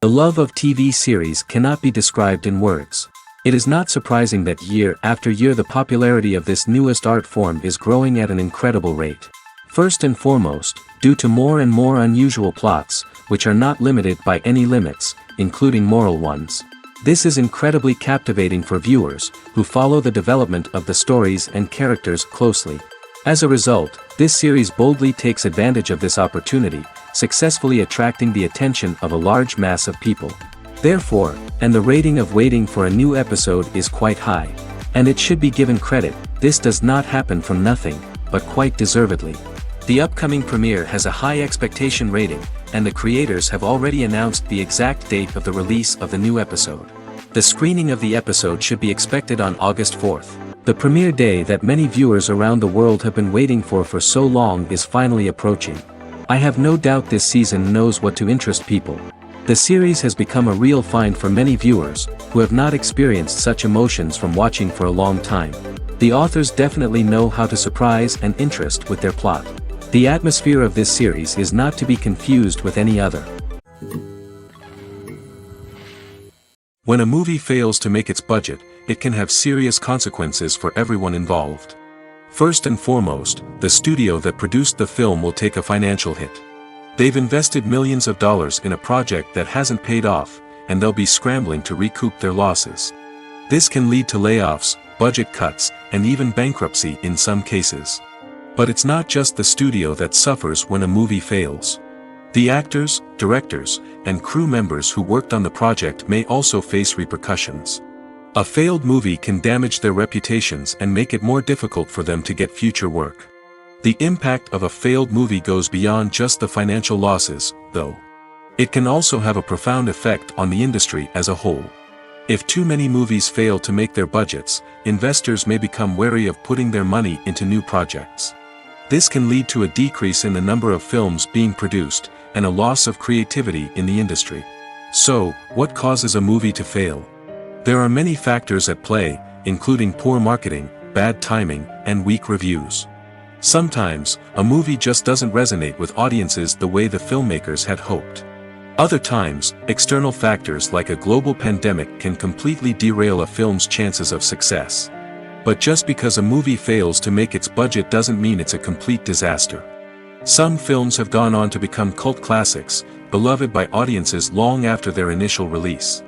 The love of TV series cannot be described in words. It is not surprising that year after year the popularity of this newest art form is growing at an incredible rate. First and foremost, due to more and more unusual plots, which are not limited by any limits, including moral ones. This is incredibly captivating for viewers, who follow the development of the stories and characters closely. As a result, this series boldly takes advantage of this opportunity, successfully attracting the attention of a large mass of people. Therefore, and the rating of waiting for a new episode is quite high. And it should be given credit, this does not happen from nothing, but quite deservedly. The upcoming premiere has a high expectation rating, and the creators have already announced the exact date of the release of the new episode. The screening of the episode should be expected on August 4th. The premiere day that many viewers around the world have been waiting for so long is finally approaching. I have no doubt this season knows what to interest people. The series has become a real find for many viewers, who have not experienced such emotions from watching for a long time. The authors definitely know how to surprise and interest with their plot. The atmosphere of this series is not to be confused with any other. When a movie fails to make its budget, it can have serious consequences for everyone involved. First and foremost, the studio that produced the film will take a financial hit. They've invested millions of dollars in a project that hasn't paid off, and they'll be scrambling to recoup their losses. This can lead to layoffs, budget cuts, and even bankruptcy in some cases. But it's not just the studio that suffers when a movie fails. The actors, directors, and crew members who worked on the project may also face repercussions. A failed movie can damage their reputations and make it more difficult for them to get future work. The impact of a failed movie goes beyond just the financial losses, though. It can also have a profound effect on the industry as a whole. If too many movies fail to make their budgets, investors may become wary of putting their money into new projects. This can lead to a decrease in the number of films being produced, and a loss of creativity in the industry. So, what causes a movie to fail? There are many factors at play, including poor marketing, bad timing, and weak reviews. Sometimes, a movie just doesn't resonate with audiences the way the filmmakers had hoped. Other times, external factors like a global pandemic can completely derail a film's chances of success. But just because a movie fails to make its budget doesn't mean it's a complete disaster. Some films have gone on to become cult classics, beloved by audiences long after their initial release.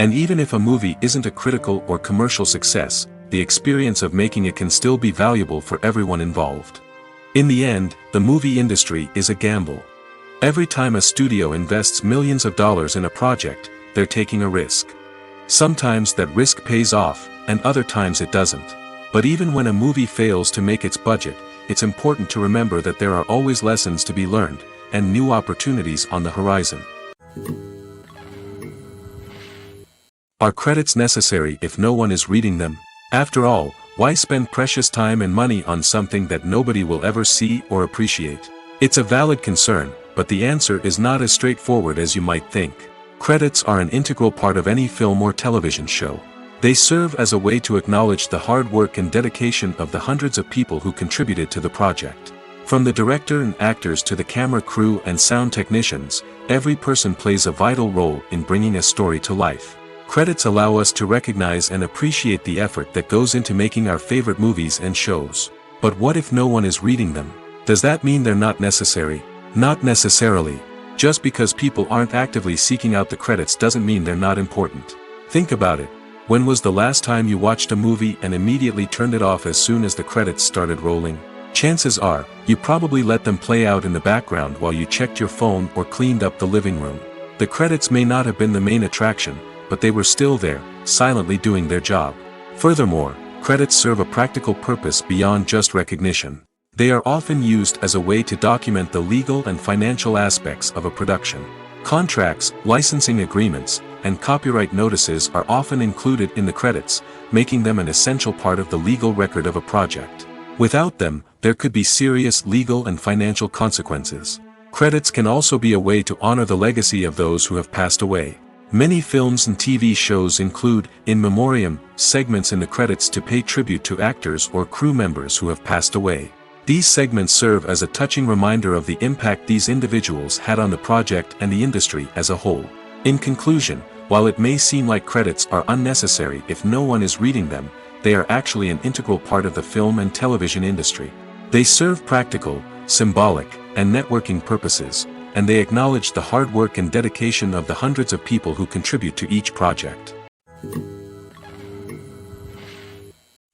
And even if a movie isn't a critical or commercial success, the experience of making it can still be valuable for everyone involved. In the end, the movie industry is a gamble. Every time a studio invests millions of dollars in a project, they're taking a risk. Sometimes that risk pays off, and other times it doesn't. But even when a movie fails to make its budget, it's important to remember that there are always lessons to be learned, and new opportunities on the horizon. Are credits necessary if no one is reading them? After all, why spend precious time and money on something that nobody will ever see or appreciate? It's a valid concern, but the answer is not as straightforward as you might think. Credits are an integral part of any film or television show. They serve as a way to acknowledge the hard work and dedication of the hundreds of people who contributed to the project. From the director and actors to the camera crew and sound technicians, every person plays a vital role in bringing a story to life. Credits allow us to recognize and appreciate the effort that goes into making our favorite movies and shows. But what if no one is reading them? Does that mean they're not necessary? Not necessarily. Just because people aren't actively seeking out the credits doesn't mean they're not important. Think about it. When was the last time you watched a movie and immediately turned it off as soon as the credits started rolling? Chances are, you probably let them play out in the background while you checked your phone or cleaned up the living room. The credits may not have been the main attraction, but they were still there, silently doing their job. Furthermore, credits serve a practical purpose beyond just recognition. They are often used as a way to document the legal and financial aspects of a production. Contracts, licensing agreements, and copyright notices are often included in the credits, making them an essential part of the legal record of a project. Without them, there could be serious legal and financial consequences. Credits can also be a way to honor the legacy of those who have passed away. Many films and TV shows include, in memoriam, segments in the credits to pay tribute to actors or crew members who have passed away. These segments serve as a touching reminder of the impact these individuals had on the project and the industry as a whole. In conclusion, while it may seem like credits are unnecessary if no one is reading them, they are actually an integral part of the film and television industry. They serve practical, symbolic, and networking purposes, and they acknowledge the hard work and dedication of the hundreds of people who contribute to each project.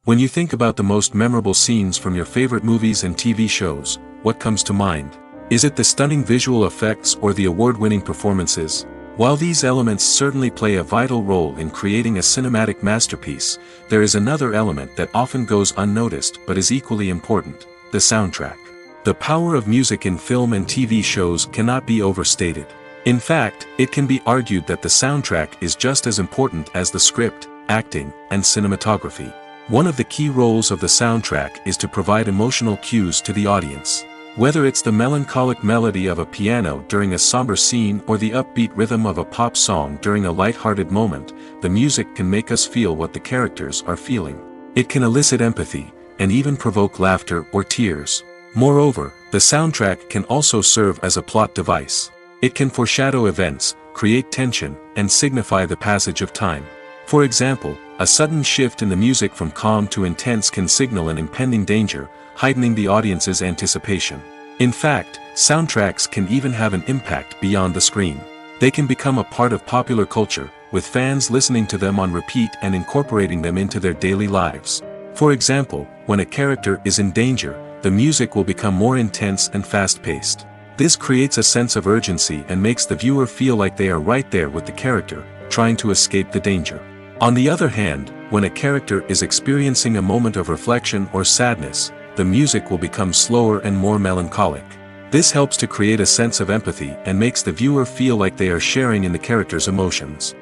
When you think about the most memorable scenes from your favorite movies and TV shows, what comes to mind? Is it the stunning visual effects or the award-winning performances? While these elements certainly play a vital role in creating a cinematic masterpiece, there is another element that often goes unnoticed but is equally important: the soundtrack. The power of music in film and TV shows cannot be overstated. In fact, it can be argued that the soundtrack is just as important as the script, acting, and cinematography. One of the key roles of the soundtrack is to provide emotional cues to the audience. Whether it's the melancholic melody of a piano during a somber scene or the upbeat rhythm of a pop song during a light-hearted moment, the music can make us feel what the characters are feeling. It can elicit empathy, and even provoke laughter or tears. Moreover, the soundtrack can also serve as a plot device. It can foreshadow events, create tension, and signify the passage of time. For example, a sudden shift in the music from calm to intense can signal an impending danger, heightening the audience's anticipation. In fact, soundtracks can even have an impact beyond the screen. They can become a part of popular culture, with fans listening to them on repeat and incorporating them into their daily lives. For example, when a character is in danger, the music will become more intense and fast-paced. This creates a sense of urgency and makes the viewer feel like they are right there with the character, trying to escape the danger. On the other hand, when a character is experiencing a moment of reflection or sadness, the music will become slower and more melancholic. This helps to create a sense of empathy and makes the viewer feel like they are sharing in the character's emotions.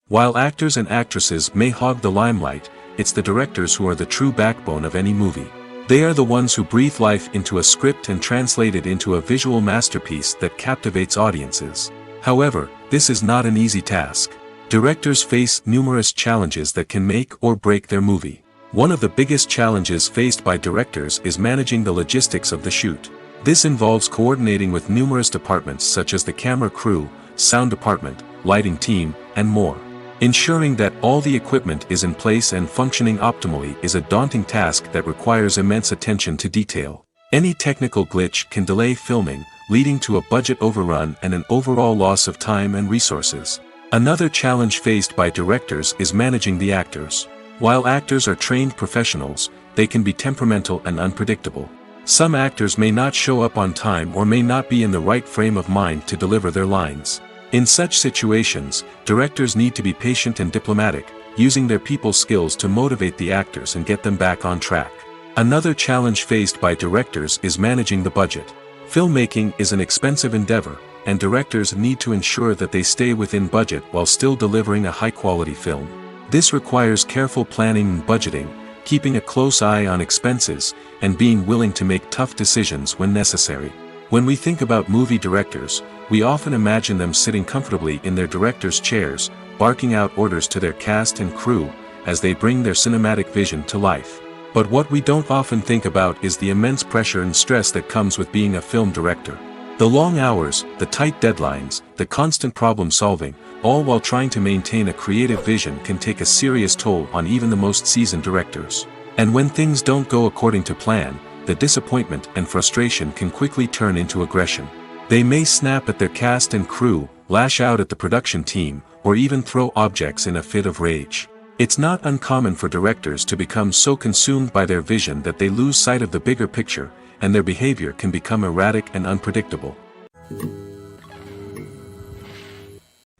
While actors and actresses may hog the limelight, it's the directors who are the true backbone of any movie. They are the ones who breathe life into a script and translate it into a visual masterpiece that captivates audiences. However, this is not an easy task. Directors face numerous challenges that can make or break their movie. One of the biggest challenges faced by directors is managing the logistics of the shoot. This involves coordinating with numerous departments such as the camera crew, sound department, lighting team, and more. Ensuring that all the equipment is in place and functioning optimally is a daunting task that requires immense attention to detail. Any technical glitch can delay filming, leading to a budget overrun and an overall loss of time and resources. Another challenge faced by directors is managing the actors. While actors are trained professionals, they can be temperamental and unpredictable. Some actors may not show up on time or may not be in the right frame of mind to deliver their lines. In such situations, directors need to be patient and diplomatic, using their people skills to motivate the actors and get them back on track. Another challenge faced by directors is managing the budget. Filmmaking is an expensive endeavor, and directors need to ensure that they stay within budget while still delivering a high-quality film. This requires careful planning and budgeting, keeping a close eye on expenses, and being willing to make tough decisions when necessary. When we think about movie directors, we often imagine them sitting comfortably in their director's chairs, barking out orders to their cast and crew, as they bring their cinematic vision to life. But what we don't often think about is the immense pressure and stress that comes with being a film director. The long hours, the tight deadlines, the constant problem solving, all while trying to maintain a creative vision can take a serious toll on even the most seasoned directors. And when things don't go according to plan, the disappointment and frustration can quickly turn into aggression. They may snap at their cast and crew, lash out at the production team, or even throw objects in a fit of rage. It's not uncommon for directors to become so consumed by their vision that they lose sight of the bigger picture, and their behavior can become erratic and unpredictable.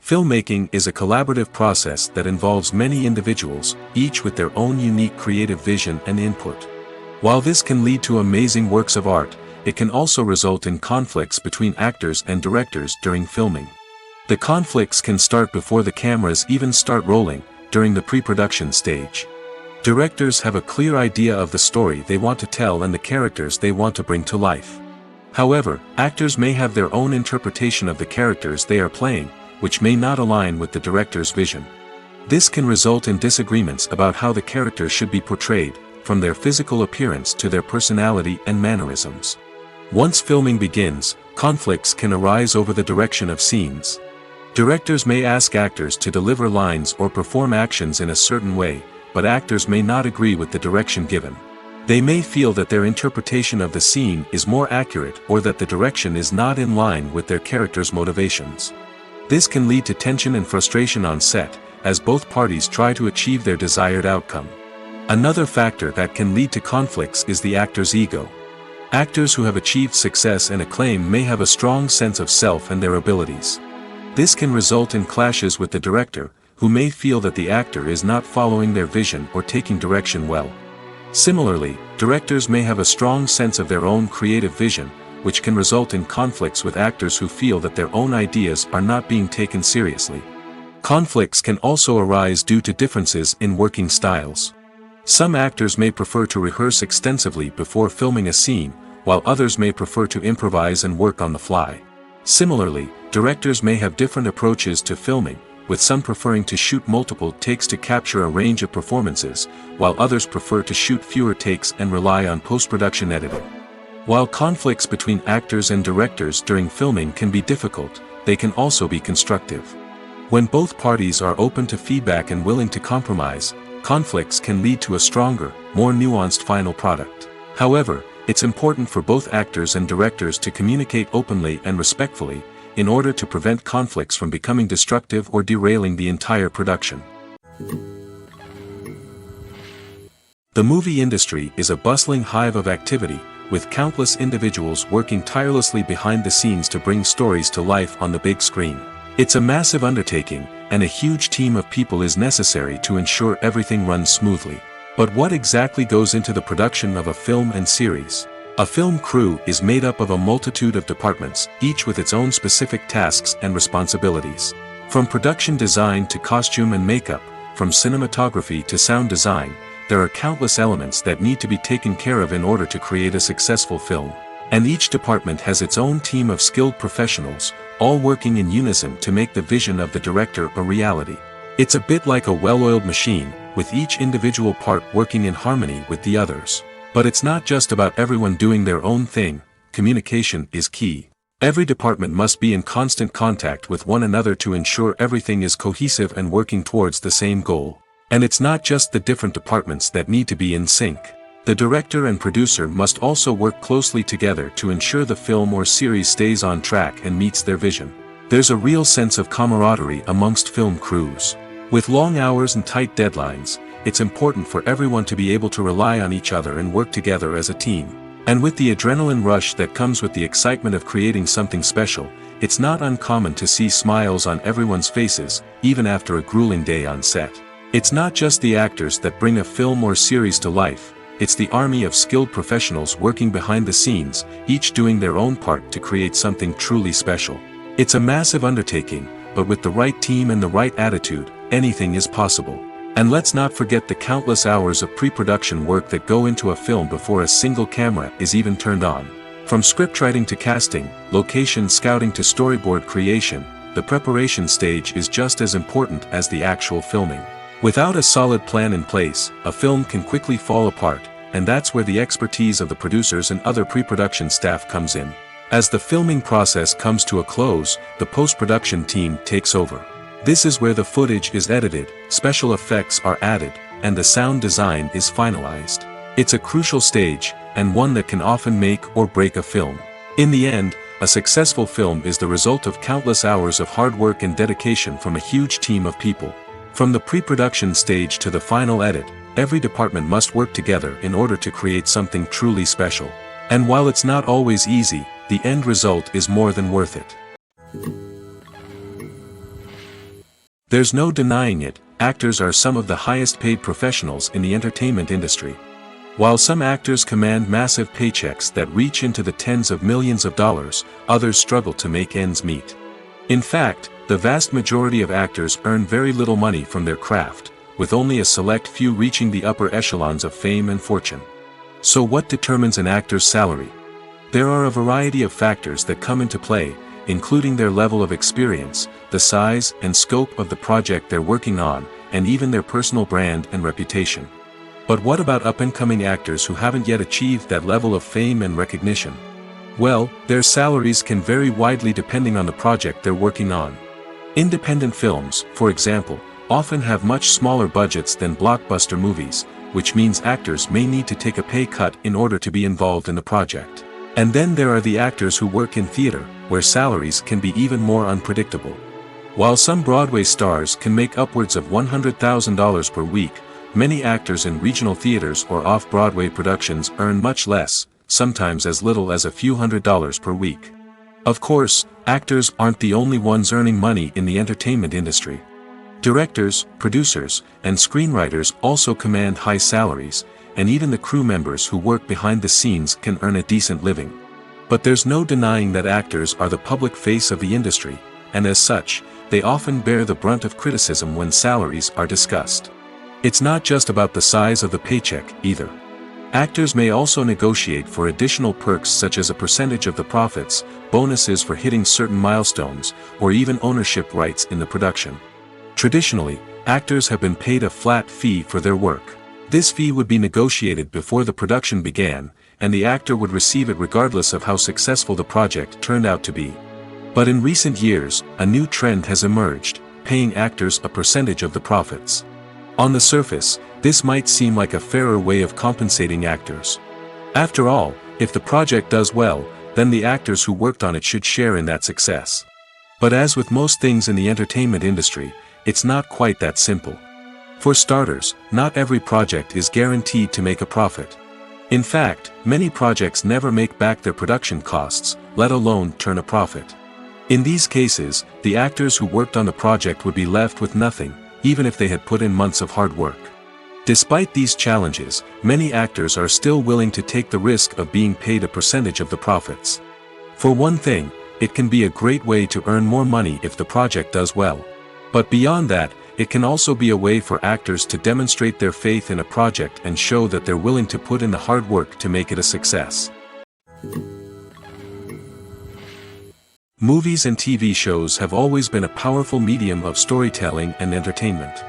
Filmmaking is a collaborative process that involves many individuals, each with their own unique creative vision and input. While this can lead to amazing works of art, it can also result in conflicts between actors and directors during filming. The conflicts can start before the cameras even start rolling, during the pre-production stage. Directors have a clear idea of the story they want to tell and the characters they want to bring to life. However, actors may have their own interpretation of the characters they are playing, which may not align with the director's vision. This can result in disagreements about how the characters should be portrayed, from their physical appearance to their personality and mannerisms. Once filming begins, conflicts can arise over the direction of scenes. Directors may ask actors to deliver lines or perform actions in a certain way, but actors may not agree with the direction given. They may feel that their interpretation of the scene is more accurate or that the direction is not in line with their character's motivations. This can lead to tension and frustration on set, as both parties try to achieve their desired outcome. Another factor that can lead to conflicts is the actor's ego. Actors who have achieved success and acclaim may have a strong sense of self and their abilities. This can result in clashes with the director, who may feel that the actor is not following their vision or taking direction well. Similarly, directors may have a strong sense of their own creative vision, which can result in conflicts with actors who feel that their own ideas are not being taken seriously. Conflicts can also arise due to differences in working styles. Some actors may prefer to rehearse extensively before filming a scene, while others may prefer to improvise and work on the fly. Similarly, directors may have different approaches to filming, with some preferring to shoot multiple takes to capture a range of performances, while others prefer to shoot fewer takes and rely on post-production editing. While conflicts between actors and directors during filming can be difficult, they can also be constructive. When both parties are open to feedback and willing to compromise, conflicts can lead to a stronger, more nuanced final product. However, it's important for both actors and directors to communicate openly and respectfully, in order to prevent conflicts from becoming destructive or derailing the entire production. The movie industry is a bustling hive of activity, with countless individuals working tirelessly behind the scenes to bring stories to life on the big screen. It's a massive undertaking, and a huge team of people is necessary to ensure everything runs smoothly. But what exactly goes into the production of a film and series? A film crew is made up of a multitude of departments, each with its own specific tasks and responsibilities. From production design to costume and makeup, from cinematography to sound design, there are countless elements that need to be taken care of in order to create a successful film. And each department has its own team of skilled professionals, all working in unison to make the vision of the director a reality. It's a bit like a well-oiled machine, with each individual part working in harmony with the others. But it's not just about everyone doing their own thing. Communication is key. Every department must be in constant contact with one another to ensure everything is cohesive and working towards the same goal. And it's not just the different departments that need to be in sync. The director and producer must also work closely together to ensure the film or series stays on track and meets their vision. There's a real sense of camaraderie amongst film crews. With long hours and tight deadlines, it's important for everyone to be able to rely on each other and work together as a team. And with the adrenaline rush that comes with the excitement of creating something special, it's not uncommon to see smiles on everyone's faces, even after a grueling day on set. It's not just the actors that bring a film or series to life, it's the army of skilled professionals working behind the scenes, each doing their own part to create something truly special. It's a massive undertaking, but with the right team and the right attitude, anything is possible. And let's not forget the countless hours of pre-production work that go into a film before a single camera is even turned on. From scriptwriting to casting, location scouting to storyboard creation, the preparation stage is just as important as the actual filming. Without a solid plan in place, a film can quickly fall apart, and that's where the expertise of the producers and other pre-production staff comes in. As the filming process comes to a close, the post-production team takes over. This is where the footage is edited, special effects are added, and the sound design is finalized. It's a crucial stage, and one that can often make or break a film. In the end, a successful film is the result of countless hours of hard work and dedication from a huge team of people. From the pre-production stage to the final edit, every department must work together in order to create something truly special. And while it's not always easy, the end result is more than worth it. There's no denying it, actors are some of the highest paid professionals in the entertainment industry. While some actors command massive paychecks that reach into the tens of millions of dollars, others struggle to make ends meet. In fact, the vast majority of actors earn very little money from their craft, with only a select few reaching the upper echelons of fame and fortune. So what determines an actor's salary? There are a variety of factors that come into play, including their level of experience, the size and scope of the project they're working on, and even their personal brand and reputation. But what about up-and-coming actors who haven't yet achieved that level of fame and recognition? Well, their salaries can vary widely depending on the project they're working on. Independent films, for example, often have much smaller budgets than blockbuster movies, which means actors may need to take a pay cut in order to be involved in the project. And then there are the actors who work in theater, where salaries can be even more unpredictable. While some Broadway stars can make upwards of $100,000 per week, many actors in regional theaters or off-Broadway productions earn much less, sometimes as little as a few $100s per week. Of course, actors aren't the only ones earning money in the entertainment industry. Directors, producers, and screenwriters also command high salaries, and even the crew members who work behind the scenes can earn a decent living. But there's no denying that actors are the public face of the industry, and as such, they often bear the brunt of criticism when salaries are discussed. It's not just about the size of the paycheck, either. Actors may also negotiate for additional perks such as a percentage of the profits, bonuses for hitting certain milestones, or even ownership rights in the production. Traditionally, actors have been paid a flat fee for their work. This fee would be negotiated before the production began, and the actor would receive it regardless of how successful the project turned out to be. But in recent years, a new trend has emerged, paying actors a percentage of the profits. On the surface, this might seem like a fairer way of compensating actors. After all, if the project does well, then the actors who worked on it should share in that success. But as with most things in the entertainment industry, it's not quite that simple. For starters, not every project is guaranteed to make a profit. In fact, many projects never make back their production costs, let alone turn a profit. In these cases, the actors who worked on the project would be left with nothing, even if they had put in months of hard work. Despite these challenges, many actors are still willing to take the risk of being paid a percentage of the profits. For one thing, it can be a great way to earn more money if the project does well. But beyond that, it can also be a way for actors to demonstrate their faith in a project and show that they're willing to put in the hard work to make it a success. Movies and TV shows have always been a powerful medium of storytelling and entertainment.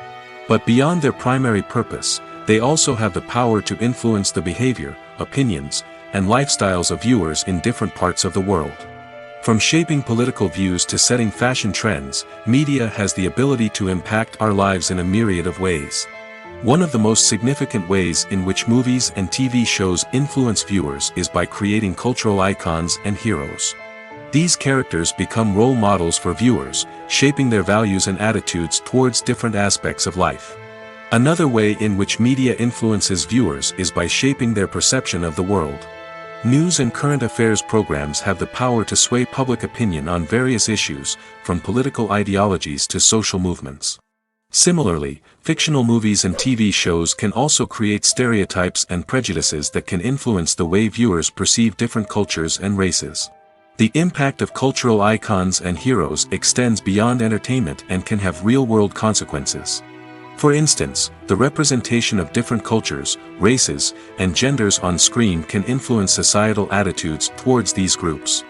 But beyond their primary purpose, they also have the power to influence the behavior, opinions, and lifestyles of viewers in different parts of the world. From shaping political views to setting fashion trends, media has the ability to impact our lives in a myriad of ways. One of the most significant ways in which movies and TV shows influence viewers is by creating cultural icons and heroes. These characters become role models for viewers, shaping their values and attitudes towards different aspects of life. Another way in which media influences viewers is by shaping their perception of the world. News and current affairs programs have the power to sway public opinion on various issues, from political ideologies to social movements. Similarly, fictional movies and TV shows can also create stereotypes and prejudices that can influence the way viewers perceive different cultures and races. The impact of cultural icons and heroes extends beyond entertainment and can have real-world consequences. For instance, the representation of different cultures, races, and genders on screen can influence societal attitudes towards these groups.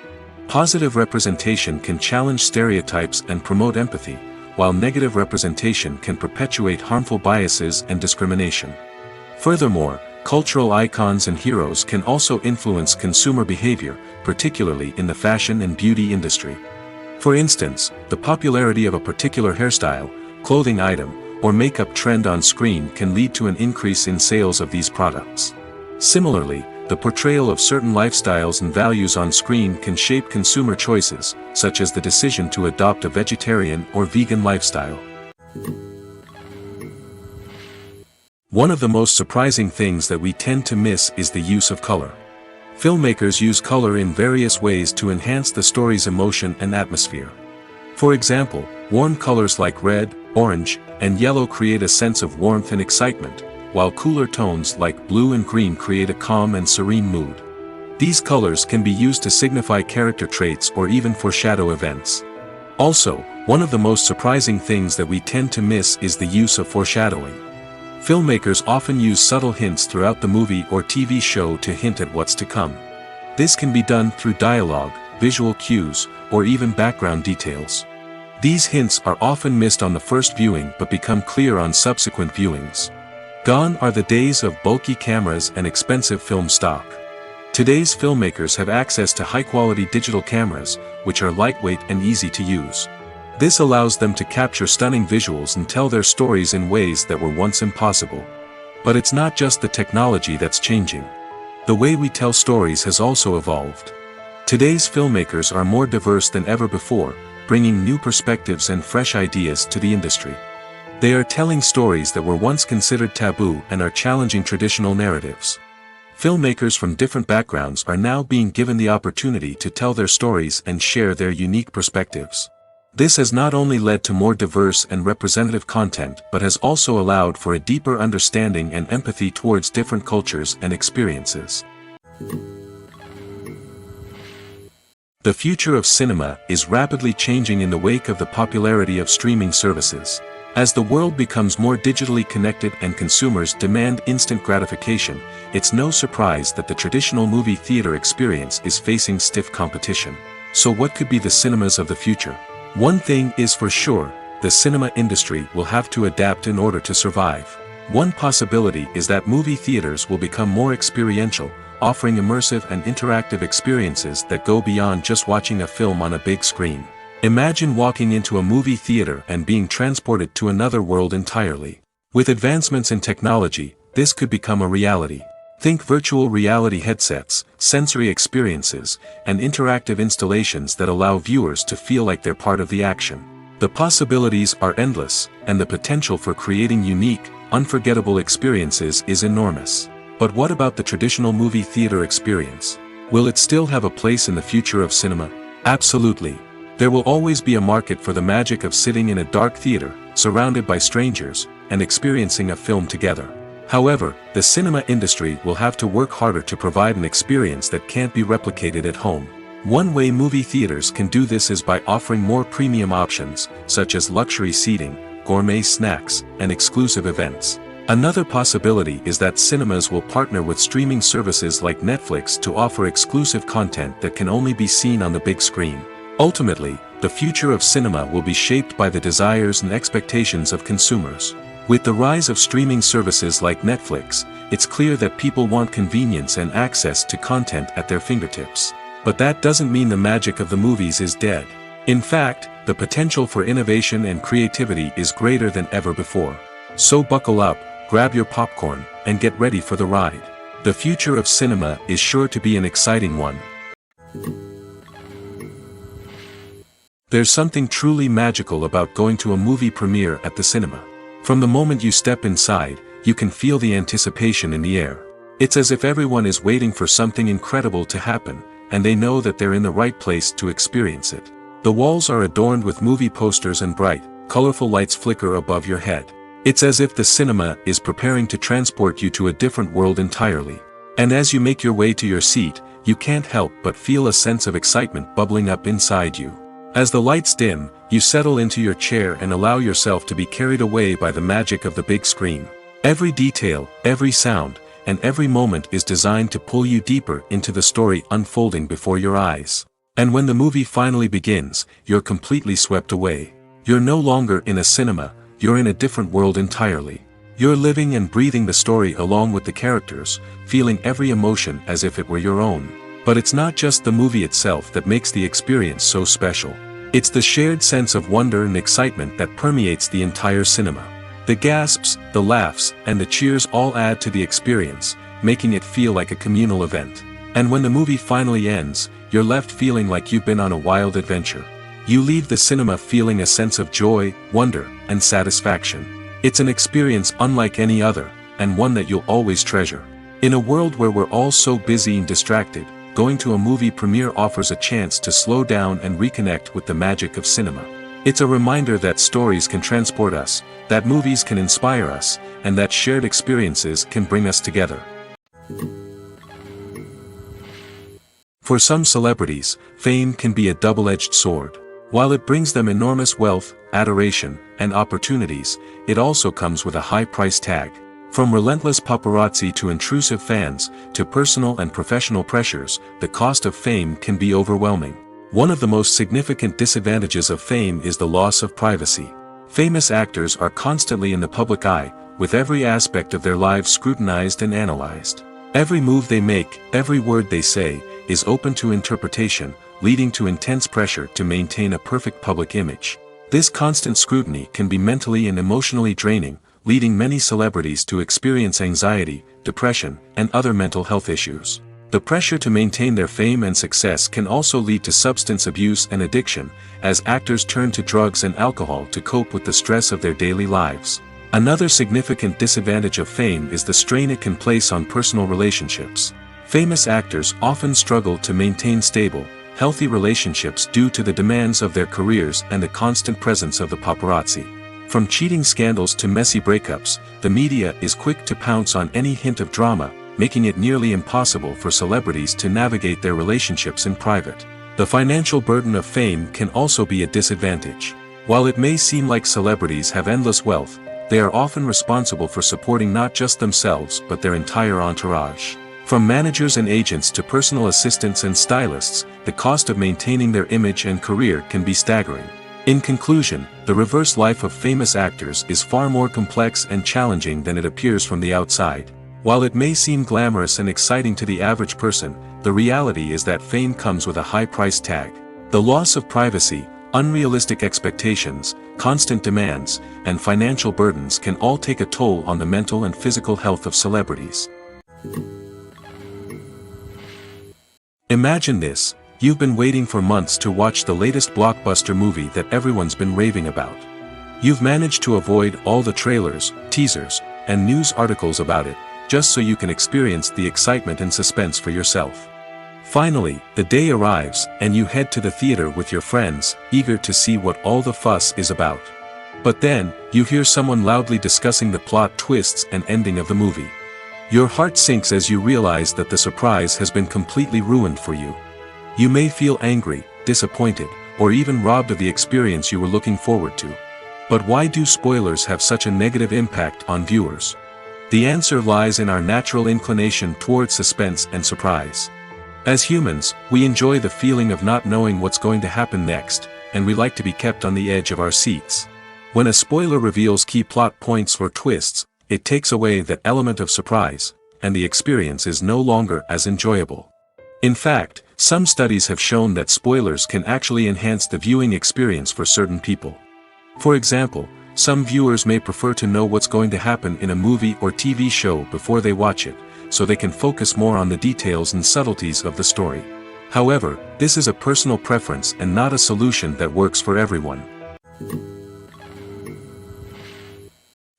Positive representation can challenge stereotypes and promote empathy, while negative representation can perpetuate harmful biases and discrimination. Furthermore, cultural icons and heroes can also influence consumer behavior, particularly in the fashion and beauty industry. For instance, the popularity of a particular hairstyle, clothing item, or makeup trend on screen can lead to an increase in sales of these products. Similarly, the portrayal of certain lifestyles and values on screen can shape consumer choices, such as the decision to adopt a vegetarian or vegan lifestyle. One of the most surprising things that we tend to miss is the use of color. Filmmakers use color in various ways to enhance the story's emotion and atmosphere. For example, warm colors like red, orange, and yellow create a sense of warmth and excitement, while cooler tones like blue and green create a calm and serene mood. These colors can be used to signify character traits or even foreshadow events. Also, one of the most surprising things that we tend to miss is the use of foreshadowing. Filmmakers often use subtle hints throughout the movie or TV show to hint at what's to come. This can be done through dialogue, visual cues, or even background details. These hints are often missed on the first viewing but become clear on subsequent viewings. Gone are the days of bulky cameras and expensive film stock. Today's filmmakers have access to high-quality digital cameras, which are lightweight and easy to use. This allows them to capture stunning visuals and tell their stories in ways that were once impossible. But it's not just the technology that's changing. The way we tell stories has also evolved. Today's filmmakers are more diverse than ever before, bringing new perspectives and fresh ideas to the industry. They are telling stories that were once considered taboo and are challenging traditional narratives. Filmmakers from different backgrounds are now being given the opportunity to tell their stories and share their unique perspectives. This has not only led to more diverse and representative content but has also allowed for a deeper understanding and empathy towards different cultures and experiences. The future of cinema is rapidly changing in the wake of the popularity of streaming services. As the world becomes more digitally connected and consumers demand instant gratification, it's no surprise that the traditional movie theater experience is facing stiff competition. So what could be the cinemas of the future? One thing is for sure, the cinema industry will have to adapt in order to survive. One possibility is that movie theaters will become more experiential, offering immersive and interactive experiences that go beyond just watching a film on a big screen. Imagine walking into a movie theater and being transported to another world entirely. With advancements in technology, this could become a reality. Think virtual reality headsets, sensory experiences, and interactive installations that allow viewers to feel like they're part of the action. The possibilities are endless, and the potential for creating unique, unforgettable experiences is enormous. But what about the traditional movie theater experience? Will it still have a place in the future of cinema? Absolutely. There will always be a market for the magic of sitting in a dark theater, surrounded by strangers, and experiencing a film together. However, the cinema industry will have to work harder to provide an experience that can't be replicated at home. One way movie theaters can do this is by offering more premium options, such as luxury seating, gourmet snacks, and exclusive events. Another possibility is that cinemas will partner with streaming services like Netflix to offer exclusive content that can only be seen on the big screen. Ultimately, the future of cinema will be shaped by the desires and expectations of consumers. With the rise of streaming services like Netflix, it's clear that people want convenience and access to content at their fingertips. But that doesn't mean the magic of the movies is dead. In fact, the potential for innovation and creativity is greater than ever before. So buckle up, grab your popcorn, and get ready for the ride. The future of cinema is sure to be an exciting one. There's something truly magical about going to a movie premiere at the cinema. From the moment you step inside, you can feel the anticipation in the air. It's as if everyone is waiting for something incredible to happen, and they know that they're in the right place to experience it. The walls are adorned with movie posters and bright, colorful lights flicker above your head. It's as if the cinema is preparing to transport you to a different world entirely. And as you make your way to your seat, you can't help but feel a sense of excitement bubbling up inside you. As the lights dim, you settle into your chair and allow yourself to be carried away by the magic of the big screen. Every detail, every sound, and every moment is designed to pull you deeper into the story unfolding before your eyes. And when the movie finally begins, you're completely swept away. You're no longer in a cinema, you're in a different world entirely. You're living and breathing the story along with the characters, feeling every emotion as if it were your own. But it's not just the movie itself that makes the experience so special. It's the shared sense of wonder and excitement that permeates the entire cinema. The gasps, the laughs, and the cheers all add to the experience, making it feel like a communal event. And when the movie finally ends, you're left feeling like you've been on a wild adventure. You leave the cinema feeling a sense of joy, wonder, and satisfaction. It's an experience unlike any other, and one that you'll always treasure. In a world where we're all so busy and distracted, going to a movie premiere offers a chance to slow down and reconnect with the magic of cinema. It's a reminder that stories can transport us, that movies can inspire us, and that shared experiences can bring us together. For some celebrities, fame can be a double-edged sword. While it brings them enormous wealth, adoration, and opportunities, it also comes with a high price tag. From relentless paparazzi to intrusive fans, to personal and professional pressures, the cost of fame can be overwhelming. One of the most significant disadvantages of fame is the loss of privacy. Famous actors are constantly in the public eye, with every aspect of their lives scrutinized and analyzed. Every move they make, every word they say, is open to interpretation, leading to intense pressure to maintain a perfect public image. This constant scrutiny can be mentally and emotionally draining, leading many celebrities to experience anxiety, depression, and other mental health issues. The pressure to maintain their fame and success can also lead to substance abuse and addiction, as actors turn to drugs and alcohol to cope with the stress of their daily lives. Another significant disadvantage of fame is the strain it can place on personal relationships. Famous actors often struggle to maintain stable, healthy relationships due to the demands of their careers and the constant presence of the paparazzi. From cheating scandals to messy breakups, the media is quick to pounce on any hint of drama, making it nearly impossible for celebrities to navigate their relationships in private. The financial burden of fame can also be a disadvantage. While it may seem like celebrities have endless wealth, they are often responsible for supporting not just themselves but their entire entourage. From managers and agents to personal assistants and stylists, the cost of maintaining their image and career can be staggering. In conclusion, the reverse life of famous actors is far more complex and challenging than it appears from the outside. While it may seem glamorous and exciting to the average person, the reality is that fame comes with a high price tag. The loss of privacy, unrealistic expectations, constant demands, and financial burdens can all take a toll on the mental and physical health of celebrities. Imagine this: you've been waiting for months to watch the latest blockbuster movie that everyone's been raving about. You've managed to avoid all the trailers, teasers, and news articles about it, just so you can experience the excitement and suspense for yourself. Finally, the day arrives, and you head to the theater with your friends, eager to see what all the fuss is about. But then, you hear someone loudly discussing the plot twists and ending of the movie. Your heart sinks as you realize that the surprise has been completely ruined for you. You may feel angry, disappointed, or even robbed of the experience you were looking forward to. But why do spoilers have such a negative impact on viewers? The answer lies in our natural inclination towards suspense and surprise. As humans, we enjoy the feeling of not knowing what's going to happen next, and we like to be kept on the edge of our seats. When a spoiler reveals key plot points or twists, it takes away that element of surprise, and the experience is no longer as enjoyable. In fact, some studies have shown that spoilers can actually enhance the viewing experience for certain people. For example, some viewers may prefer to know what's going to happen in a movie or TV show before they watch it, so they can focus more on the details and subtleties of the story. However, this is a personal preference and not a solution that works for everyone.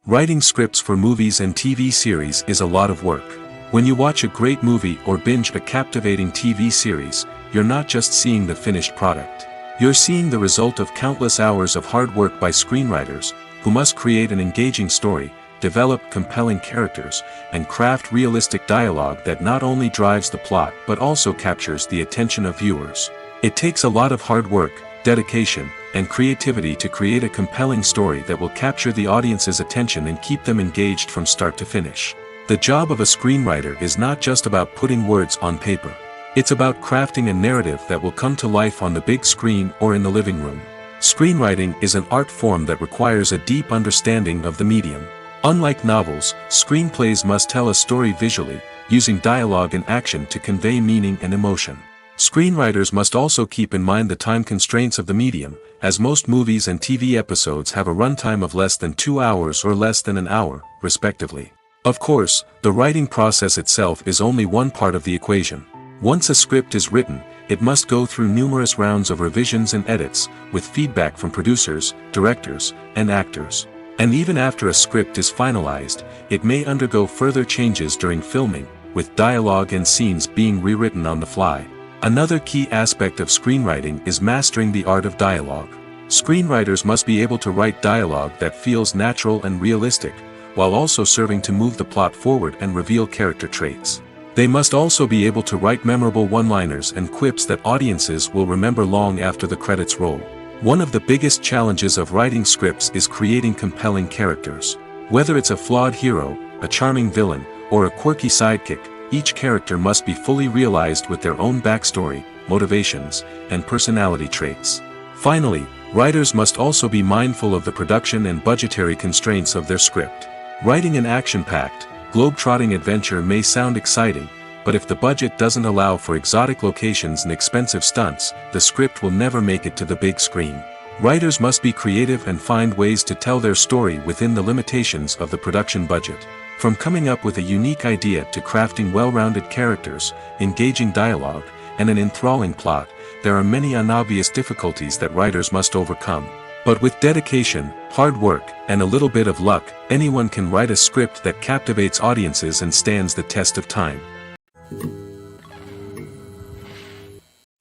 Writing scripts for movies and TV series is a lot of work. When you watch a great movie or binge a captivating TV series, you're not just seeing the finished product. You're seeing the result of countless hours of hard work by screenwriters, who must create an engaging story, develop compelling characters, and craft realistic dialogue that not only drives the plot but also captures the attention of viewers. It takes a lot of hard work, dedication, and creativity to create a compelling story that will capture the audience's attention and keep them engaged from start to finish. The job of a screenwriter is not just about putting words on paper. It's about crafting a narrative that will come to life on the big screen or in the living room. Screenwriting is an art form that requires a deep understanding of the medium. Unlike novels, screenplays must tell a story visually, using dialogue and action to convey meaning and emotion. Screenwriters must also keep in mind the time constraints of the medium, as most movies and TV episodes have a runtime of less than 2 hours or less than an hour, respectively. Of course, the writing process itself is only one part of the equation. Once a script is written, it must go through numerous rounds of revisions and edits, with feedback from producers, directors, and actors. And even after a script is finalized, it may undergo further changes during filming, with dialogue and scenes being rewritten on the fly. Another key aspect of screenwriting is mastering the art of dialogue. Screenwriters must be able to write dialogue that feels natural and realistic, while also serving to move the plot forward and reveal character traits. They must also be able to write memorable one-liners and quips that audiences will remember long after the credits roll. One of the biggest challenges of writing scripts is creating compelling characters. Whether it's a flawed hero, a charming villain, or a quirky sidekick, each character must be fully realized with their own backstory, motivations, and personality traits. Finally, writers must also be mindful of the production and budgetary constraints of their script. Writing an action-packed, globe-trotting adventure may sound exciting, but if the budget doesn't allow for exotic locations and expensive stunts, the script will never make it to the big screen. Writers must be creative and find ways to tell their story within the limitations of the production budget. From coming up with a unique idea to crafting well-rounded characters, engaging dialogue, and an enthralling plot, there are many unobvious difficulties that writers must overcome. But with dedication, hard work, and a little bit of luck, anyone can write a script that captivates audiences and stands the test of time.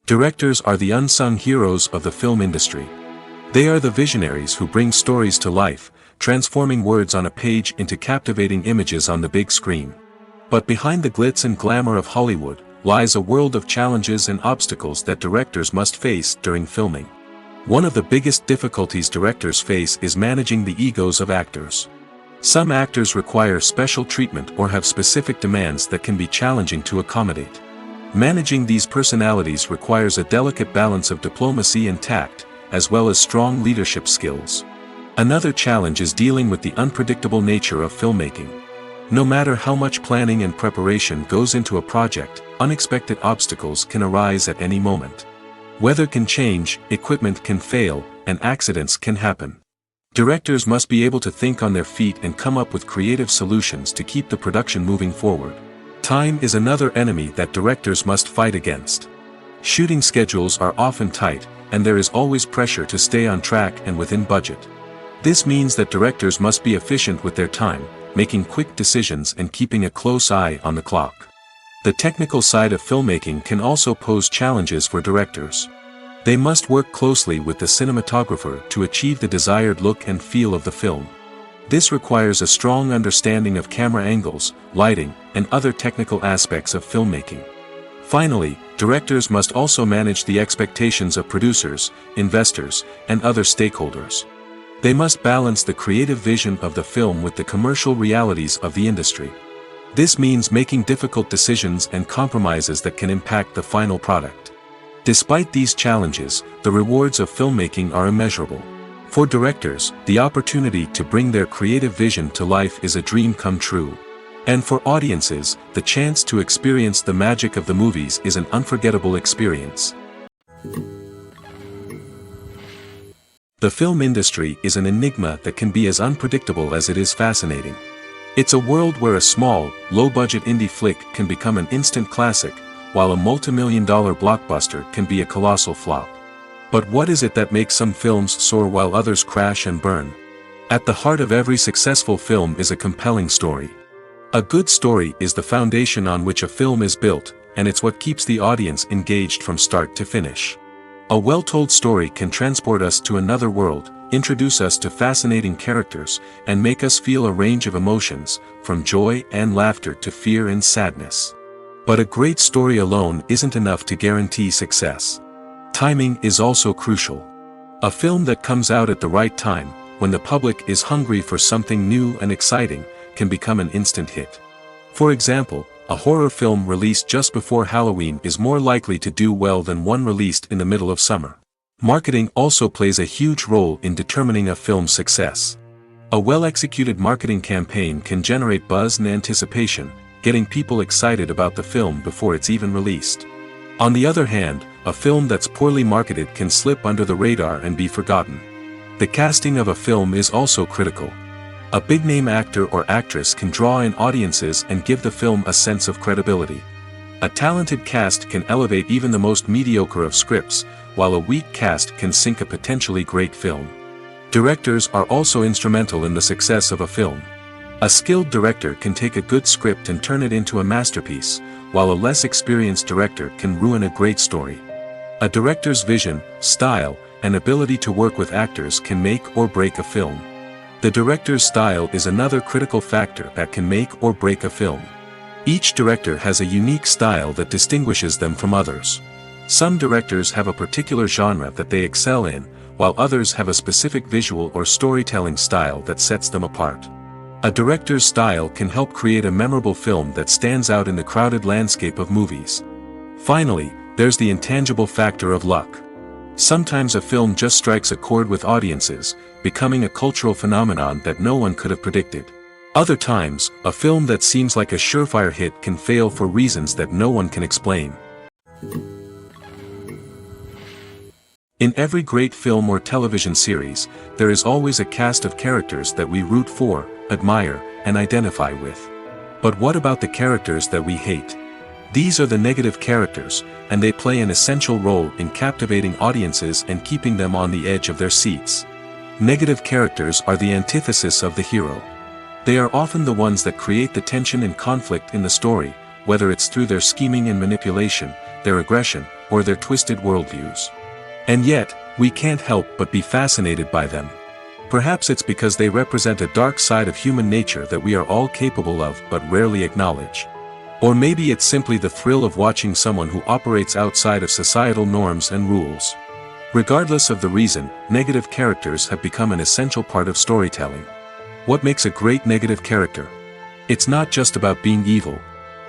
Directors are the unsung heroes of the film industry. They are the visionaries who bring stories to life, transforming words on a page into captivating images on the big screen. But behind the glitz and glamour of Hollywood, lies a world of challenges and obstacles that directors must face during filming. One of the biggest difficulties directors face is managing the egos of actors. Some actors require special treatment or have specific demands that can be challenging to accommodate. Managing these personalities requires a delicate balance of diplomacy and tact, as well as strong leadership skills. Another challenge is dealing with the unpredictable nature of filmmaking. No matter how much planning and preparation goes into a project, unexpected obstacles can arise at any moment. Weather can change, equipment can fail, and accidents can happen. Directors must be able to think on their feet and come up with creative solutions to keep the production moving forward. Time is another enemy that directors must fight against. Shooting schedules are often tight, and there is always pressure to stay on track and within budget. This means that directors must be efficient with their time, making quick decisions and keeping a close eye on the clock. The technical side of filmmaking can also pose challenges for directors. They must work closely with the cinematographer to achieve the desired look and feel of the film. This requires a strong understanding of camera angles, lighting, and other technical aspects of filmmaking. Finally, directors must also manage the expectations of producers, investors, and other stakeholders. They must balance the creative vision of the film with the commercial realities of the industry. This means making difficult decisions and compromises that can impact the final product. Despite these challenges, the rewards of filmmaking are immeasurable. For directors, the opportunity to bring their creative vision to life is a dream come true. And for audiences, the chance to experience the magic of the movies is an unforgettable experience. The film industry is an enigma that can be as unpredictable as it is fascinating. It's a world where a small, low-budget indie flick can become an instant classic, while a multi-million-dollar blockbuster can be a colossal flop. But what is it that makes some films soar while others crash and burn? At the heart of every successful film is a compelling story. A good story is the foundation on which a film is built, and it's what keeps the audience engaged from start to finish. A well-told story can transport us to another world, introduce us to fascinating characters, and make us feel a range of emotions, from joy and laughter to fear and sadness. But a great story alone isn't enough to guarantee success. Timing is also crucial. A film that comes out at the right time, when the public is hungry for something new and exciting, can become an instant hit. For example, a horror film released just before Halloween is more likely to do well than one released in the middle of summer. Marketing also plays a huge role in determining a film's success. A well-executed marketing campaign can generate buzz and anticipation, getting people excited about the film before it's even released. On the other hand, a film that's poorly marketed can slip under the radar and be forgotten. The casting of a film is also critical. A big-name actor or actress can draw in audiences and give the film a sense of credibility. A talented cast can elevate even the most mediocre of scripts, while a weak cast can sink a potentially great film. Directors are also instrumental in the success of a film. A skilled director can take a good script and turn it into a masterpiece, while a less experienced director can ruin a great story. A director's vision, style, and ability to work with actors can make or break a film. The director's style is another critical factor that can make or break a film. Each director has a unique style that distinguishes them from others. Some directors have a particular genre that they excel in, while others have a specific visual or storytelling style that sets them apart. A director's style can help create a memorable film that stands out in the crowded landscape of movies. Finally, there's the intangible factor of luck. Sometimes a film just strikes a chord with audiences, becoming a cultural phenomenon that no one could have predicted. Other times, a film that seems like a surefire hit can fail for reasons that no one can explain. In every great film or television series, there is always a cast of characters that we root for, admire, and identify with. But what about the characters that we hate? These are the negative characters, and they play an essential role in captivating audiences and keeping them on the edge of their seats. Negative characters are the antithesis of the hero. They are often the ones that create the tension and conflict in the story, whether it's through their scheming and manipulation, their aggression, or their twisted worldviews. And yet, we can't help but be fascinated by them. Perhaps it's because they represent a dark side of human nature that we are all capable of but rarely acknowledge. Or maybe it's simply the thrill of watching someone who operates outside of societal norms and rules. Regardless of the reason, negative characters have become an essential part of storytelling. What makes a great negative character? It's not just about being evil.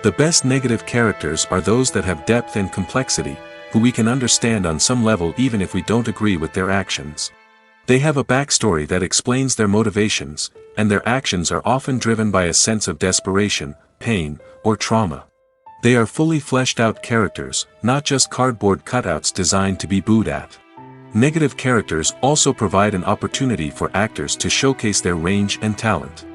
The best negative characters are those that have depth and complexity, who we can understand on some level even if we don't agree with their actions. They have a backstory that explains their motivations, and their actions are often driven by a sense of desperation, pain, or trauma. They are fully fleshed out characters, not just cardboard cutouts designed to be booed at. Negative characters also provide an opportunity for actors to showcase their range and talent.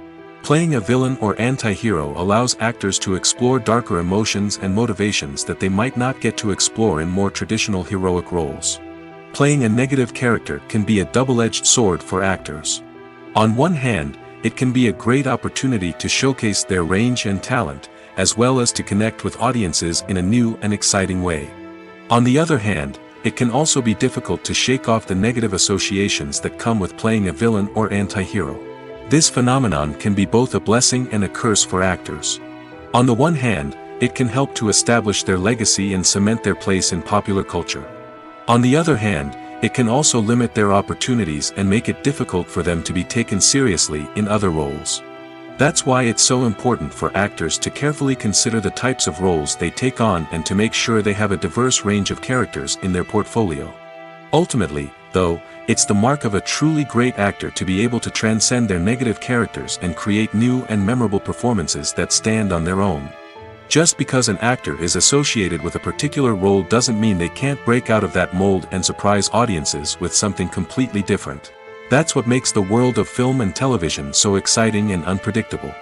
Playing a villain or anti-hero allows actors to explore darker emotions and motivations that they might not get to explore in more traditional heroic roles. Playing a negative character can be a double-edged sword for actors. On one hand, it can be a great opportunity to showcase their range and talent, as well as to connect with audiences in a new and exciting way. On the other hand, it can also be difficult to shake off the negative associations that come with playing a villain or anti-hero. This phenomenon can be both a blessing and a curse for actors. On the one hand, it can help to establish their legacy and cement their place in popular culture. On the other hand, it can also limit their opportunities and make it difficult for them to be taken seriously in other roles. That's why it's so important for actors to carefully consider the types of roles they take on and to make sure they have a diverse range of characters in their portfolio. Ultimately, though, it's the mark of a truly great actor to be able to transcend their negative characters and create new and memorable performances that stand on their own. Just because an actor is associated with a particular role doesn't mean they can't break out of that mold and surprise audiences with something completely different. That's what makes the world of film and television so exciting and unpredictable.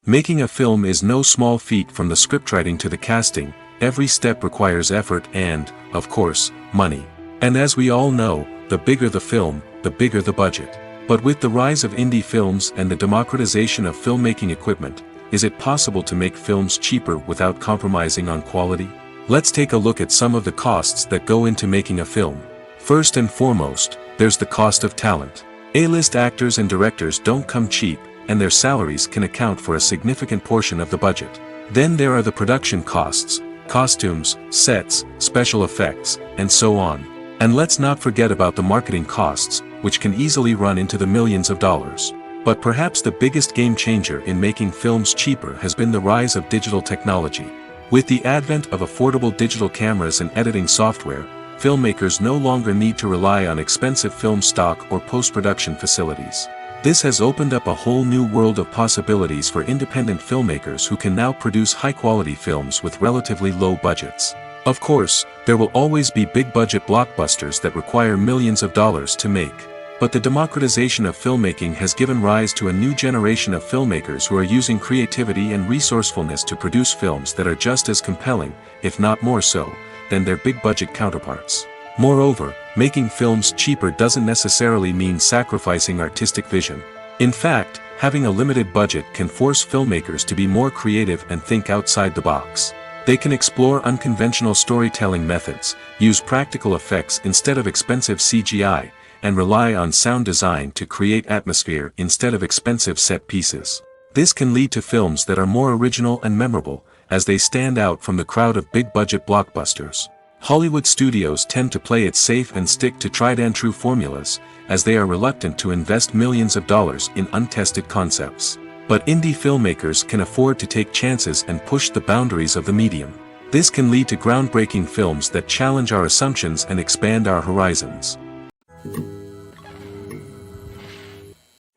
Making a film is no small feat. From the scriptwriting to the casting, every step requires effort and, of course, money. And as we all know, the bigger the film, the bigger the budget. But with the rise of indie films and the democratization of filmmaking equipment, is it possible to make films cheaper without compromising on quality? Let's take a look at some of the costs that go into making a film. First and foremost, there's the cost of talent. A-list actors and directors don't come cheap, and their salaries can account for a significant portion of the budget. Then there are the production costs, costumes, sets, special effects, and so on. And let's not forget about the marketing costs, which can easily run into the millions of dollars. But perhaps the biggest game changer in making films cheaper has been the rise of digital technology. With the advent of affordable digital cameras and editing software, filmmakers no longer need to rely on expensive film stock or post-production facilities. This has opened up a whole new world of possibilities for independent filmmakers who can now produce high-quality films with relatively low budgets. Of course, there will always be big-budget blockbusters that require millions of dollars to make. But the democratization of filmmaking has given rise to a new generation of filmmakers who are using creativity and resourcefulness to produce films that are just as compelling, if not more so, than their big-budget counterparts. Moreover, making films cheaper doesn't necessarily mean sacrificing artistic vision. In fact, having a limited budget can force filmmakers to be more creative and think outside the box. They can explore unconventional storytelling methods, use practical effects instead of expensive CGI, and rely on sound design to create atmosphere instead of expensive set pieces. This can lead to films that are more original and memorable, as they stand out from the crowd of big-budget blockbusters. Hollywood studios tend to play it safe and stick to tried-and-true formulas, as they are reluctant to invest millions of dollars in untested concepts. But indie filmmakers can afford to take chances and push the boundaries of the medium. This can lead to groundbreaking films that challenge our assumptions and expand our horizons.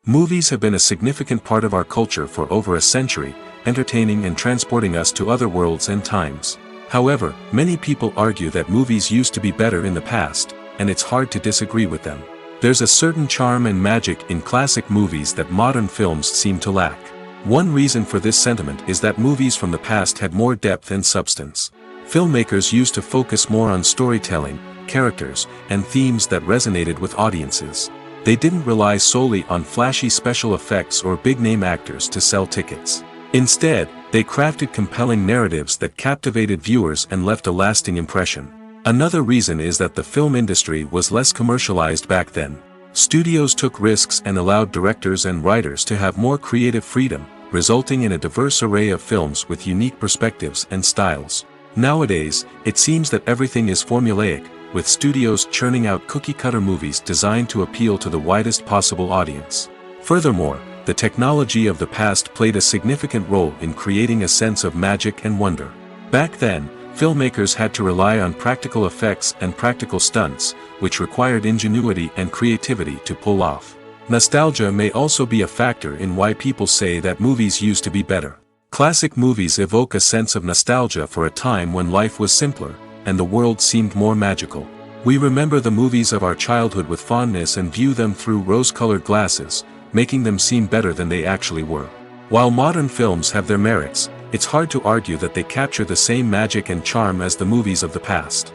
Movies have been a significant part of our culture for over a century, entertaining and transporting us to other worlds and times. However, many people argue that movies used to be better in the past, and it's hard to disagree with them. There's a certain charm and magic in classic movies that modern films seem to lack. One reason for this sentiment is that movies from the past had more depth and substance. Filmmakers used to focus more on storytelling, characters, and themes that resonated with audiences. They didn't rely solely on flashy special effects or big-name actors to sell tickets. Instead, they crafted compelling narratives that captivated viewers and left a lasting impression. Another reason is that the film industry was less commercialized back then. Studios took risks and allowed directors and writers to have more creative freedom, resulting in a diverse array of films with unique perspectives and styles. Nowadays, it seems that everything is formulaic, with studios churning out cookie-cutter movies designed to appeal to the widest possible audience. Furthermore, the technology of the past played a significant role in creating a sense of magic and wonder. Back then, filmmakers had to rely on practical effects and practical stunts, which required ingenuity and creativity to pull off. Nostalgia may also be a factor in why people say that movies used to be better. Classic movies evoke a sense of nostalgia for a time when life was simpler, and the world seemed more magical. We remember the movies of our childhood with fondness and view them through rose-colored glasses, making them seem better than they actually were. While modern films have their merits, it's hard to argue that they capture the same magic and charm as the movies of the past.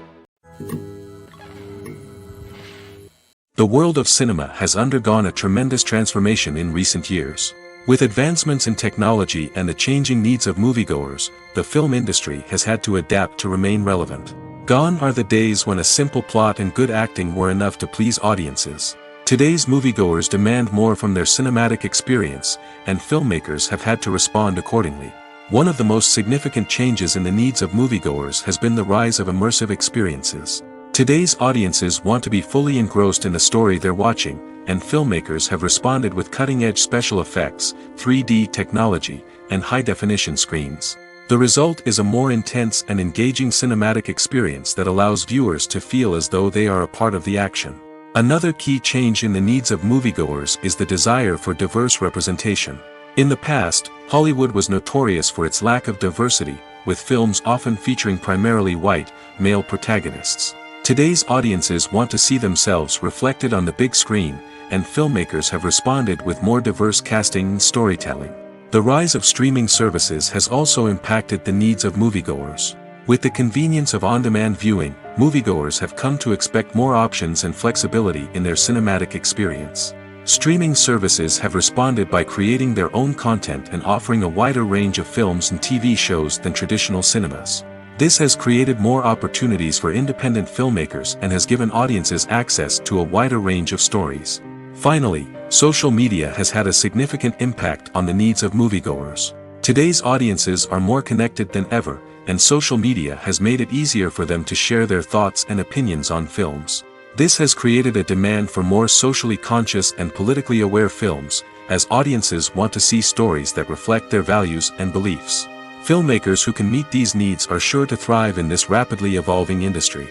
The world of cinema has undergone a tremendous transformation in recent years. With advancements in technology and the changing needs of moviegoers, the film industry has had to adapt to remain relevant. Gone are the days when a simple plot and good acting were enough to please audiences. Today's moviegoers demand more from their cinematic experience, and filmmakers have had to respond accordingly. One of the most significant changes in the needs of moviegoers has been the rise of immersive experiences. Today's audiences want to be fully engrossed in the story they're watching, and filmmakers have responded with cutting-edge special effects, 3D technology, and high-definition screens. The result is a more intense and engaging cinematic experience that allows viewers to feel as though they are a part of the action. Another key change in the needs of moviegoers is the desire for diverse representation. In the past, Hollywood was notorious for its lack of diversity, with films often featuring primarily white, male protagonists. Today's audiences want to see themselves reflected on the big screen, and filmmakers have responded with more diverse casting and storytelling. The rise of streaming services has also impacted the needs of moviegoers. With the convenience of on-demand viewing, moviegoers have come to expect more options and flexibility in their cinematic experience. Streaming services have responded by creating their own content and offering a wider range of films and TV shows than traditional cinemas. This has created more opportunities for independent filmmakers and has given audiences access to a wider range of stories. Finally, social media has had a significant impact on the needs of moviegoers. Today's audiences are more connected than ever, and social media has made it easier for them to share their thoughts and opinions on films. This has created a demand for more socially conscious and politically aware films, as audiences want to see stories that reflect their values and beliefs. Filmmakers who can meet these needs are sure to thrive in this rapidly evolving industry.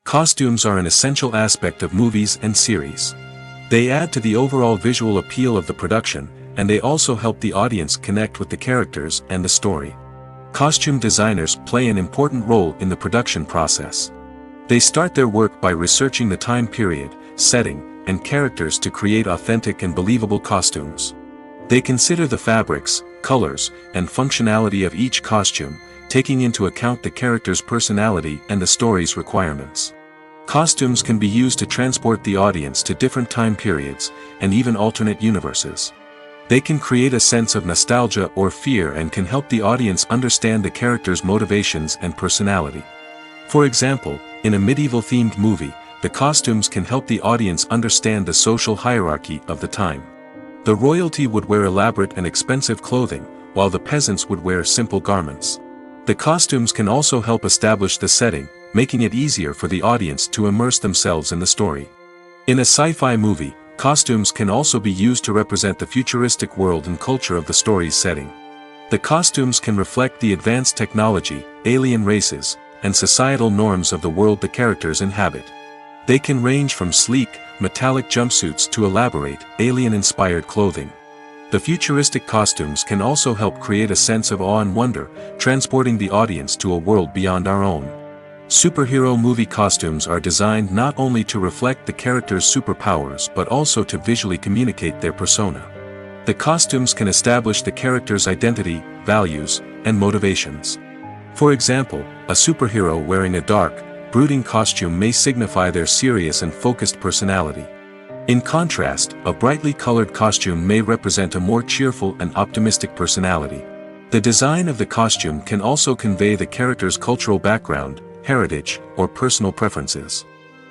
Costumes are an essential aspect of movies and series. They add to the overall visual appeal of the production, and they also help the audience connect with the characters and the story. Costume designers play an important role in the production process. They start their work by researching the time period, setting, and characters to create authentic and believable costumes. They consider the fabrics, colors, and functionality of each costume, taking into account the character's personality and the story's requirements. Costumes can be used to transport the audience to different time periods, and even alternate universes. They can create a sense of nostalgia or fear and can help the audience understand the character's motivations and personality. For example, in a medieval-themed movie, the costumes can help the audience understand the social hierarchy of the time. The royalty would wear elaborate and expensive clothing, while the peasants would wear simple garments. The costumes can also help establish the setting, making it easier for the audience to immerse themselves in the story. In a sci-fi movie, costumes can also be used to represent the futuristic world and culture of the story's setting. The costumes can reflect the advanced technology, alien races, and societal norms of the world the characters inhabit. They can range from sleek, metallic jumpsuits to elaborate, alien-inspired clothing. The futuristic costumes can also help create a sense of awe and wonder, transporting the audience to a world beyond our own. Superhero movie costumes are designed not only to reflect the character's superpowers but also to visually communicate their persona. The costumes can establish the character's identity, values, and motivations. For example, a superhero wearing a dark, brooding costume may signify their serious and focused personality. In contrast, a brightly colored costume may represent a more cheerful and optimistic personality. The design of the costume can also convey the character's cultural background, heritage, or personal preferences.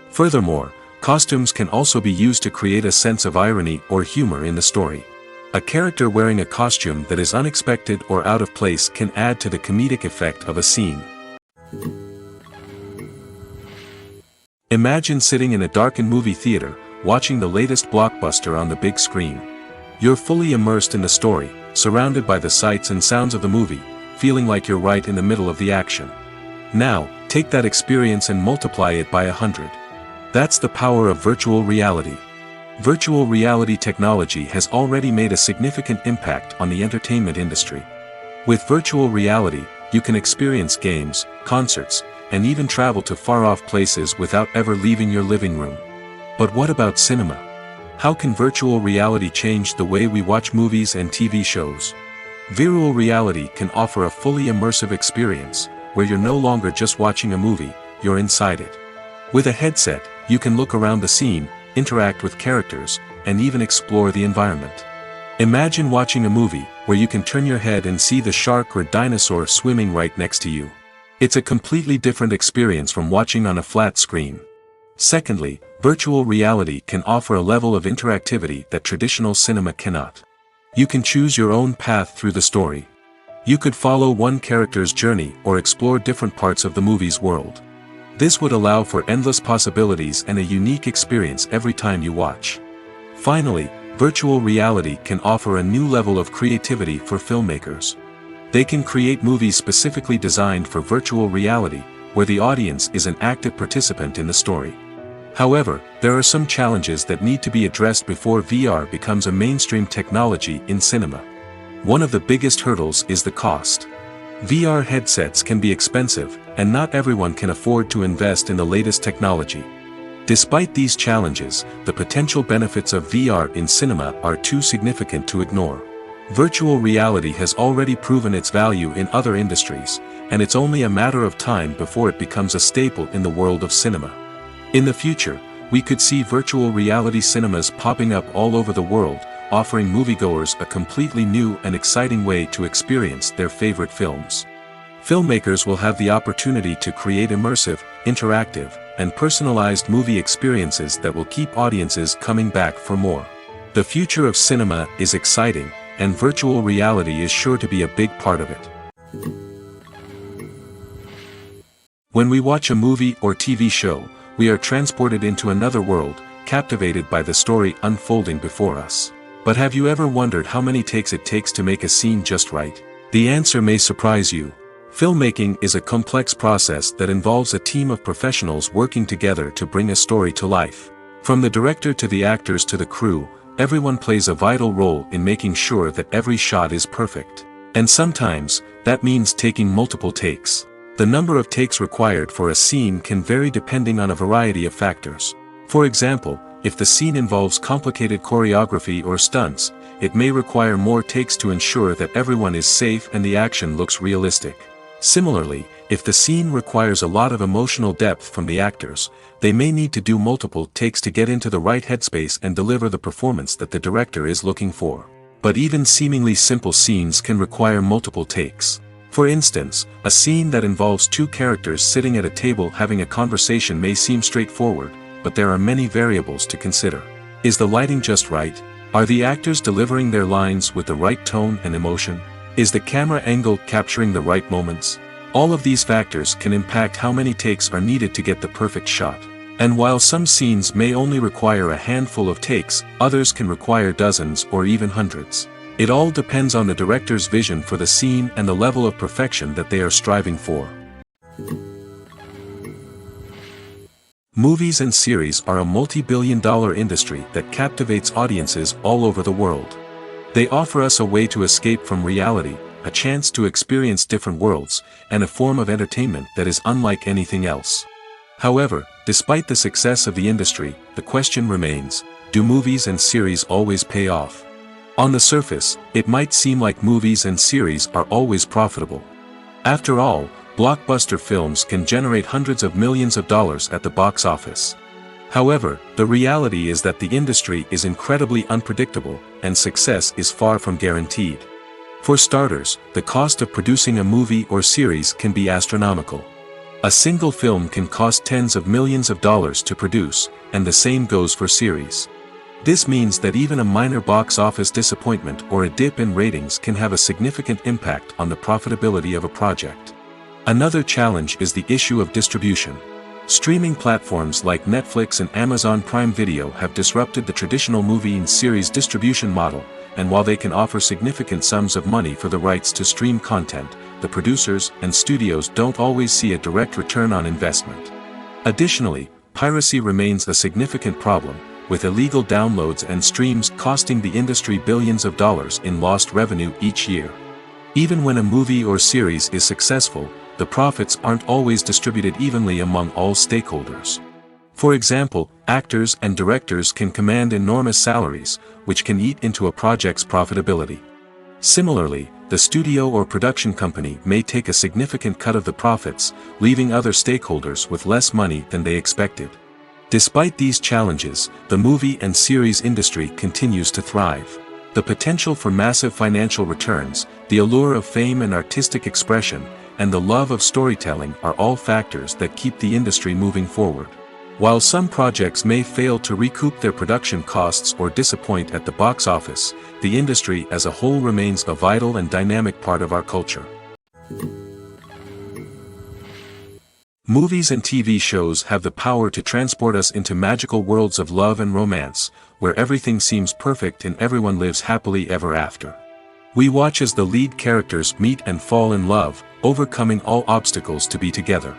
Furthermore, costumes can also be used to create a sense of irony or humor in the story. A character wearing a costume that is unexpected or out of place can add to the comedic effect of a scene. Imagine sitting in a darkened movie theater, watching the latest blockbuster on the big screen. You're fully immersed in the story, surrounded by the sights and sounds of the movie, feeling like you're right in the middle of the action. Now, take that experience and multiply it by 100. That's the power of virtual reality. Virtual reality technology has already made a significant impact on the entertainment industry. With virtual reality, you can experience games, concerts, and even travel to far-off places without ever leaving your living room. But what about cinema? How can virtual reality change the way we watch movies and TV shows? Virtual reality can offer a fully immersive experience, where you're no longer just watching a movie, you're inside it. With a headset, you can look around the scene, interact with characters, and even explore the environment. Imagine watching a movie where you can turn your head and see the shark or dinosaur swimming right next to you. It's a completely different experience from watching on a flat screen. Secondly, virtual reality can offer a level of interactivity that traditional cinema cannot. You can choose your own path through the story. You could follow one character's journey or explore different parts of the movie's world. This would allow for endless possibilities and a unique experience every time you watch. Finally, virtual reality can offer a new level of creativity for filmmakers. They can create movies specifically designed for virtual reality, where the audience is an active participant in the story. However, there are some challenges that need to be addressed before VR becomes a mainstream technology in cinema. One of the biggest hurdles is the cost. VR headsets can be expensive, and not everyone can afford to invest in the latest technology. Despite these challenges, the potential benefits of VR in cinema are too significant to ignore. Virtual reality has already proven its value in other industries, and it's only a matter of time before it becomes a staple in the world of cinema. In the future, we could see virtual reality cinemas popping up all over the world, offering moviegoers a completely new and exciting way to experience their favorite films. Filmmakers will have the opportunity to create immersive, interactive, and personalized movie experiences that will keep audiences coming back for more. The future of cinema is exciting, and virtual reality is sure to be a big part of it. When we watch a movie or TV show, we are transported into another world, captivated by the story unfolding before us. But have you ever wondered how many takes it takes to make a scene just right? The answer may surprise you. Filmmaking is a complex process that involves a team of professionals working together to bring a story to life. From the director to the actors to the crew, everyone plays a vital role in making sure that every shot is perfect. And sometimes, that means taking multiple takes. The number of takes required for a scene can vary depending on a variety of factors. For example, if the scene involves complicated choreography or stunts, it may require more takes to ensure that everyone is safe and the action looks realistic. Similarly, if the scene requires a lot of emotional depth from the actors, they may need to do multiple takes to get into the right headspace and deliver the performance that the director is looking for. But even seemingly simple scenes can require multiple takes. For instance, a scene that involves two characters sitting at a table having a conversation may seem straightforward, but there are many variables to consider. Is the lighting just right? Are the actors delivering their lines with the right tone and emotion? Is the camera angle capturing the right moments? All of these factors can impact how many takes are needed to get the perfect shot. And while some scenes may only require a handful of takes, others can require dozens or even hundreds. It all depends on the director's vision for the scene and the level of perfection that they are striving for. Movies and series are a multi-billion-dollar industry that captivates audiences all over the world. They offer us a way to escape from reality, a chance to experience different worlds, and a form of entertainment that is unlike anything else. However, despite the success of the industry, the question remains, do movies and series always pay off? On the surface, it might seem like movies and series are always profitable. After all, blockbuster films can generate hundreds of millions of dollars at the box office. However, the reality is that the industry is incredibly unpredictable, and success is far from guaranteed. For starters, the cost of producing a movie or series can be astronomical. A single film can cost tens of millions of dollars to produce, and the same goes for series. This means that even a minor box office disappointment or a dip in ratings can have a significant impact on the profitability of a project. Another challenge is the issue of distribution. Streaming platforms like Netflix and Amazon Prime Video have disrupted the traditional movie and series distribution model, and while they can offer significant sums of money for the rights to stream content, the producers and studios don't always see a direct return on investment. Additionally, piracy remains a significant problem, with illegal downloads and streams costing the industry billions of dollars in lost revenue each year. Even when a movie or series is successful, the profits aren't always distributed evenly among all stakeholders. For example, actors and directors can command enormous salaries, which can eat into a project's profitability. Similarly, the studio or production company may take a significant cut of the profits, leaving other stakeholders with less money than they expected. Despite these challenges, the movie and series industry continues to thrive. The potential for massive financial returns, the allure of fame and artistic expression, and the love of storytelling are all factors that keep the industry moving forward. While some projects may fail to recoup their production costs or disappoint at the box office, the industry as a whole remains a vital and dynamic part of our culture. Movies and TV shows have the power to transport us into magical worlds of love and romance, where everything seems perfect and everyone lives happily ever after. We watch as the lead characters meet and fall in love, overcoming all obstacles to be together.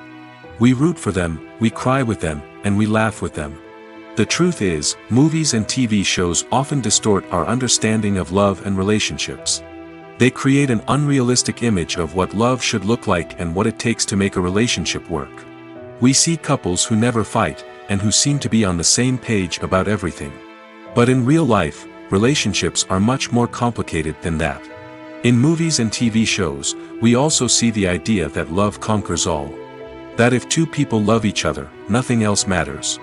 We root for them, we cry with them, and we laugh with them. The truth is, movies and TV shows often distort our understanding of love and relationships. They create an unrealistic image of what love should look like and what it takes to make a relationship work. We see couples who never fight, and who seem to be on the same page about everything. But in real life, relationships are much more complicated than that. In movies and TV shows, we also see the idea that love conquers all. That if two people love each other, nothing else matters.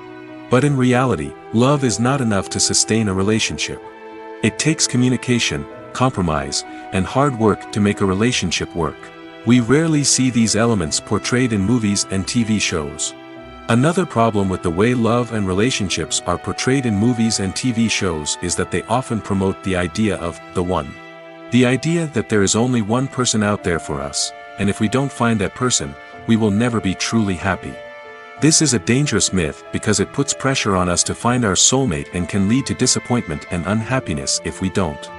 But in reality, love is not enough to sustain a relationship. It takes communication, compromise, and hard work to make a relationship work. We rarely see these elements portrayed in movies and TV shows. Another problem with the way love and relationships are portrayed in movies and TV shows is that they often promote the idea of the one. The idea that there is only one person out there for us, and if we don't find that person, we will never be truly happy. This is a dangerous myth because it puts pressure on us to find our soulmate and can lead to disappointment and unhappiness if we don't.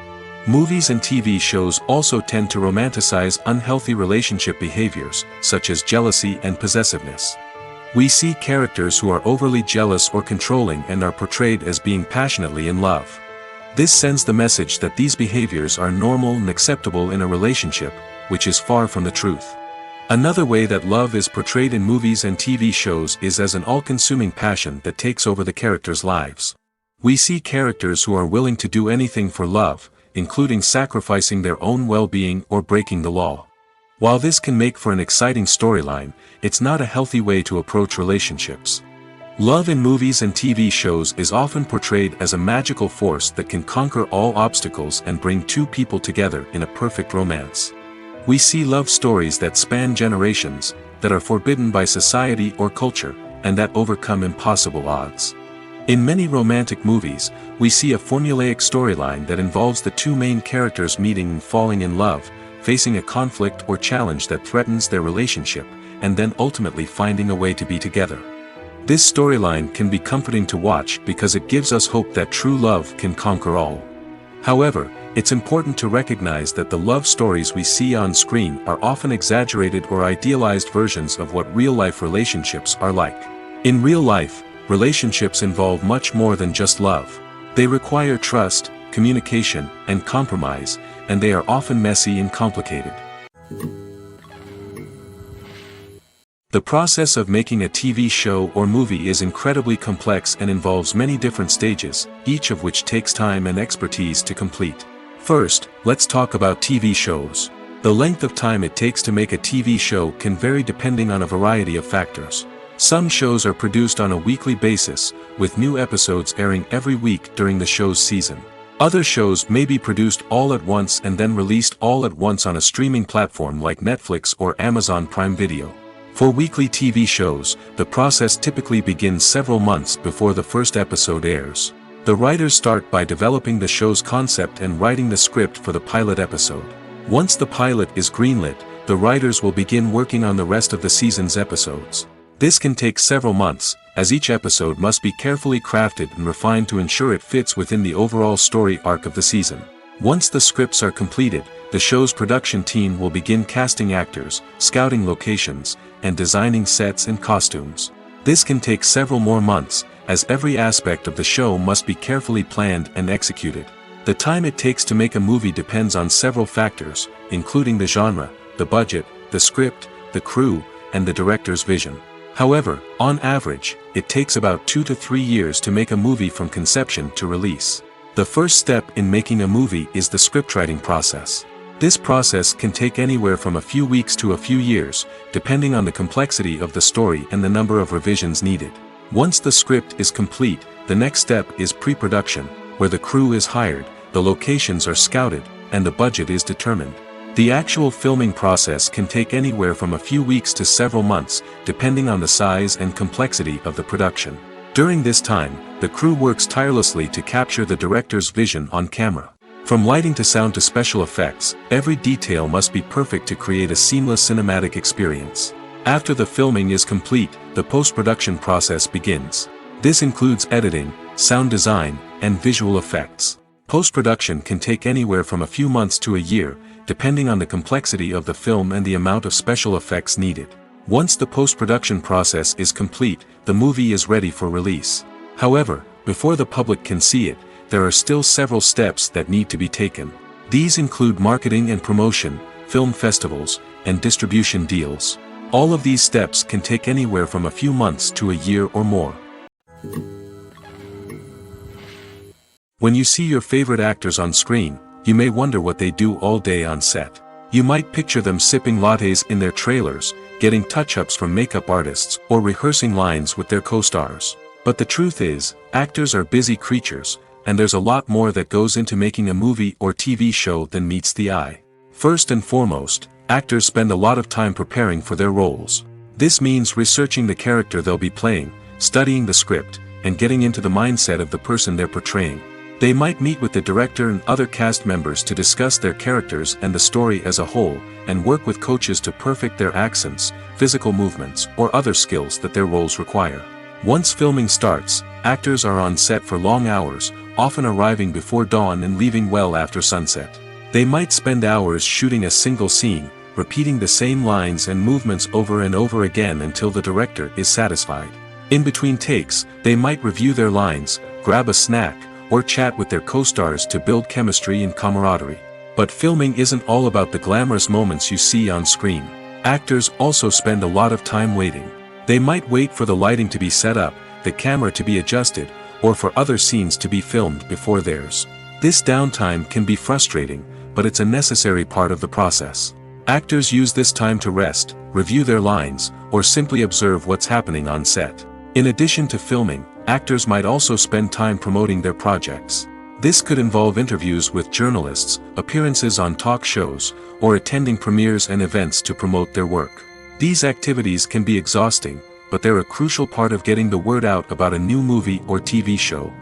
Movies and TV shows also tend to romanticize unhealthy relationship behaviors, such as jealousy and possessiveness. We see characters who are overly jealous or controlling and are portrayed as being passionately in love. This sends the message that these behaviors are normal and acceptable in a relationship, which is far from the truth. Another way that love is portrayed in movies and TV shows is as an all-consuming passion that takes over the characters' lives. We see characters who are willing to do anything for love, including sacrificing their own well-being or breaking the law. While this can make for an exciting storyline, it's not a healthy way to approach relationships. Love in movies and TV shows is often portrayed as a magical force that can conquer all obstacles and bring two people together in a perfect romance. We see love stories that span generations, that are forbidden by society or culture, and that overcome impossible odds. In many romantic movies, we see a formulaic storyline that involves the two main characters meeting and falling in love, facing a conflict or challenge that threatens their relationship, and then ultimately finding a way to be together. This storyline can be comforting to watch because it gives us hope that true love can conquer all. However, it's important to recognize that the love stories we see on screen are often exaggerated or idealized versions of what real-life relationships are like. In real life, relationships involve much more than just love. They require trust, communication, and compromise, and they are often messy and complicated. The process of making a TV show or movie is incredibly complex and involves many different stages, each of which takes time and expertise to complete. First, let's talk about TV shows. The length of time it takes to make a TV show can vary depending on a variety of factors. Some shows are produced on a weekly basis, with new episodes airing every week during the show's season. Other shows may be produced all at once and then released all at once on a streaming platform like Netflix or Amazon Prime Video. For weekly TV shows, the process typically begins several months before the first episode airs. The writers start by developing the show's concept and writing the script for the pilot episode. Once the pilot is greenlit, the writers will begin working on the rest of the season's episodes. This can take several months, as each episode must be carefully crafted and refined to ensure it fits within the overall story arc of the season. Once the scripts are completed, the show's production team will begin casting actors, scouting locations, and designing sets and costumes. This can take several more months, as every aspect of the show must be carefully planned and executed. The time it takes to make a movie depends on several factors, including the genre, the budget, the script, the crew, and the director's vision. However, on average, it takes about 2 to 3 years to make a movie from conception to release. The first step in making a movie is the scriptwriting process. This process can take anywhere from a few weeks to a few years, depending on the complexity of the story and the number of revisions needed. Once the script is complete, the next step is pre-production, where the crew is hired, the locations are scouted, and the budget is determined. The actual filming process can take anywhere from a few weeks to several months, depending on the size and complexity of the production. During this time, the crew works tirelessly to capture the director's vision on camera. From lighting to sound to special effects, every detail must be perfect to create a seamless cinematic experience. After the filming is complete, the post-production process begins. This includes editing, sound design, and visual effects. Post-production can take anywhere from a few months to a year, depending on the complexity of the film and the amount of special effects needed. Once the post-production process is complete, the movie is ready for release. However, before the public can see it, there are still several steps that need to be taken. These include marketing and promotion, film festivals, and distribution deals. All of these steps can take anywhere from a few months to a year or more. When you see your favorite actors on screen, you may wonder what they do all day on set. You might picture them sipping lattes in their trailers, getting touch-ups from makeup artists, or rehearsing lines with their co-stars. But the truth is, actors are busy creatures, and there's a lot more that goes into making a movie or TV show than meets the eye. First and foremost, actors spend a lot of time preparing for their roles. This means researching the character they'll be playing, studying the script, and getting into the mindset of the person they're portraying. They might meet with the director and other cast members to discuss their characters and the story as a whole, and work with coaches to perfect their accents, physical movements, or other skills that their roles require. Once filming starts, actors are on set for long hours, often arriving before dawn and leaving well after sunset. They might spend hours shooting a single scene, repeating the same lines and movements over and over again until the director is satisfied. In between takes, they might review their lines, grab a snack, or chat with their co-stars to build chemistry and camaraderie. But filming isn't all about the glamorous moments you see on screen. Actors also spend a lot of time waiting. They might wait for the lighting to be set up, the camera to be adjusted, or for other scenes to be filmed before theirs. This downtime can be frustrating, but it's a necessary part of the process. Actors use this time to rest, review their lines, or simply observe what's happening on set. In addition to filming, actors might also spend time promoting their projects. This could involve interviews with journalists, appearances on talk shows, or attending premieres and events to promote their work. These activities can be exhausting, but they're a crucial part of getting the word out about a new movie or TV show.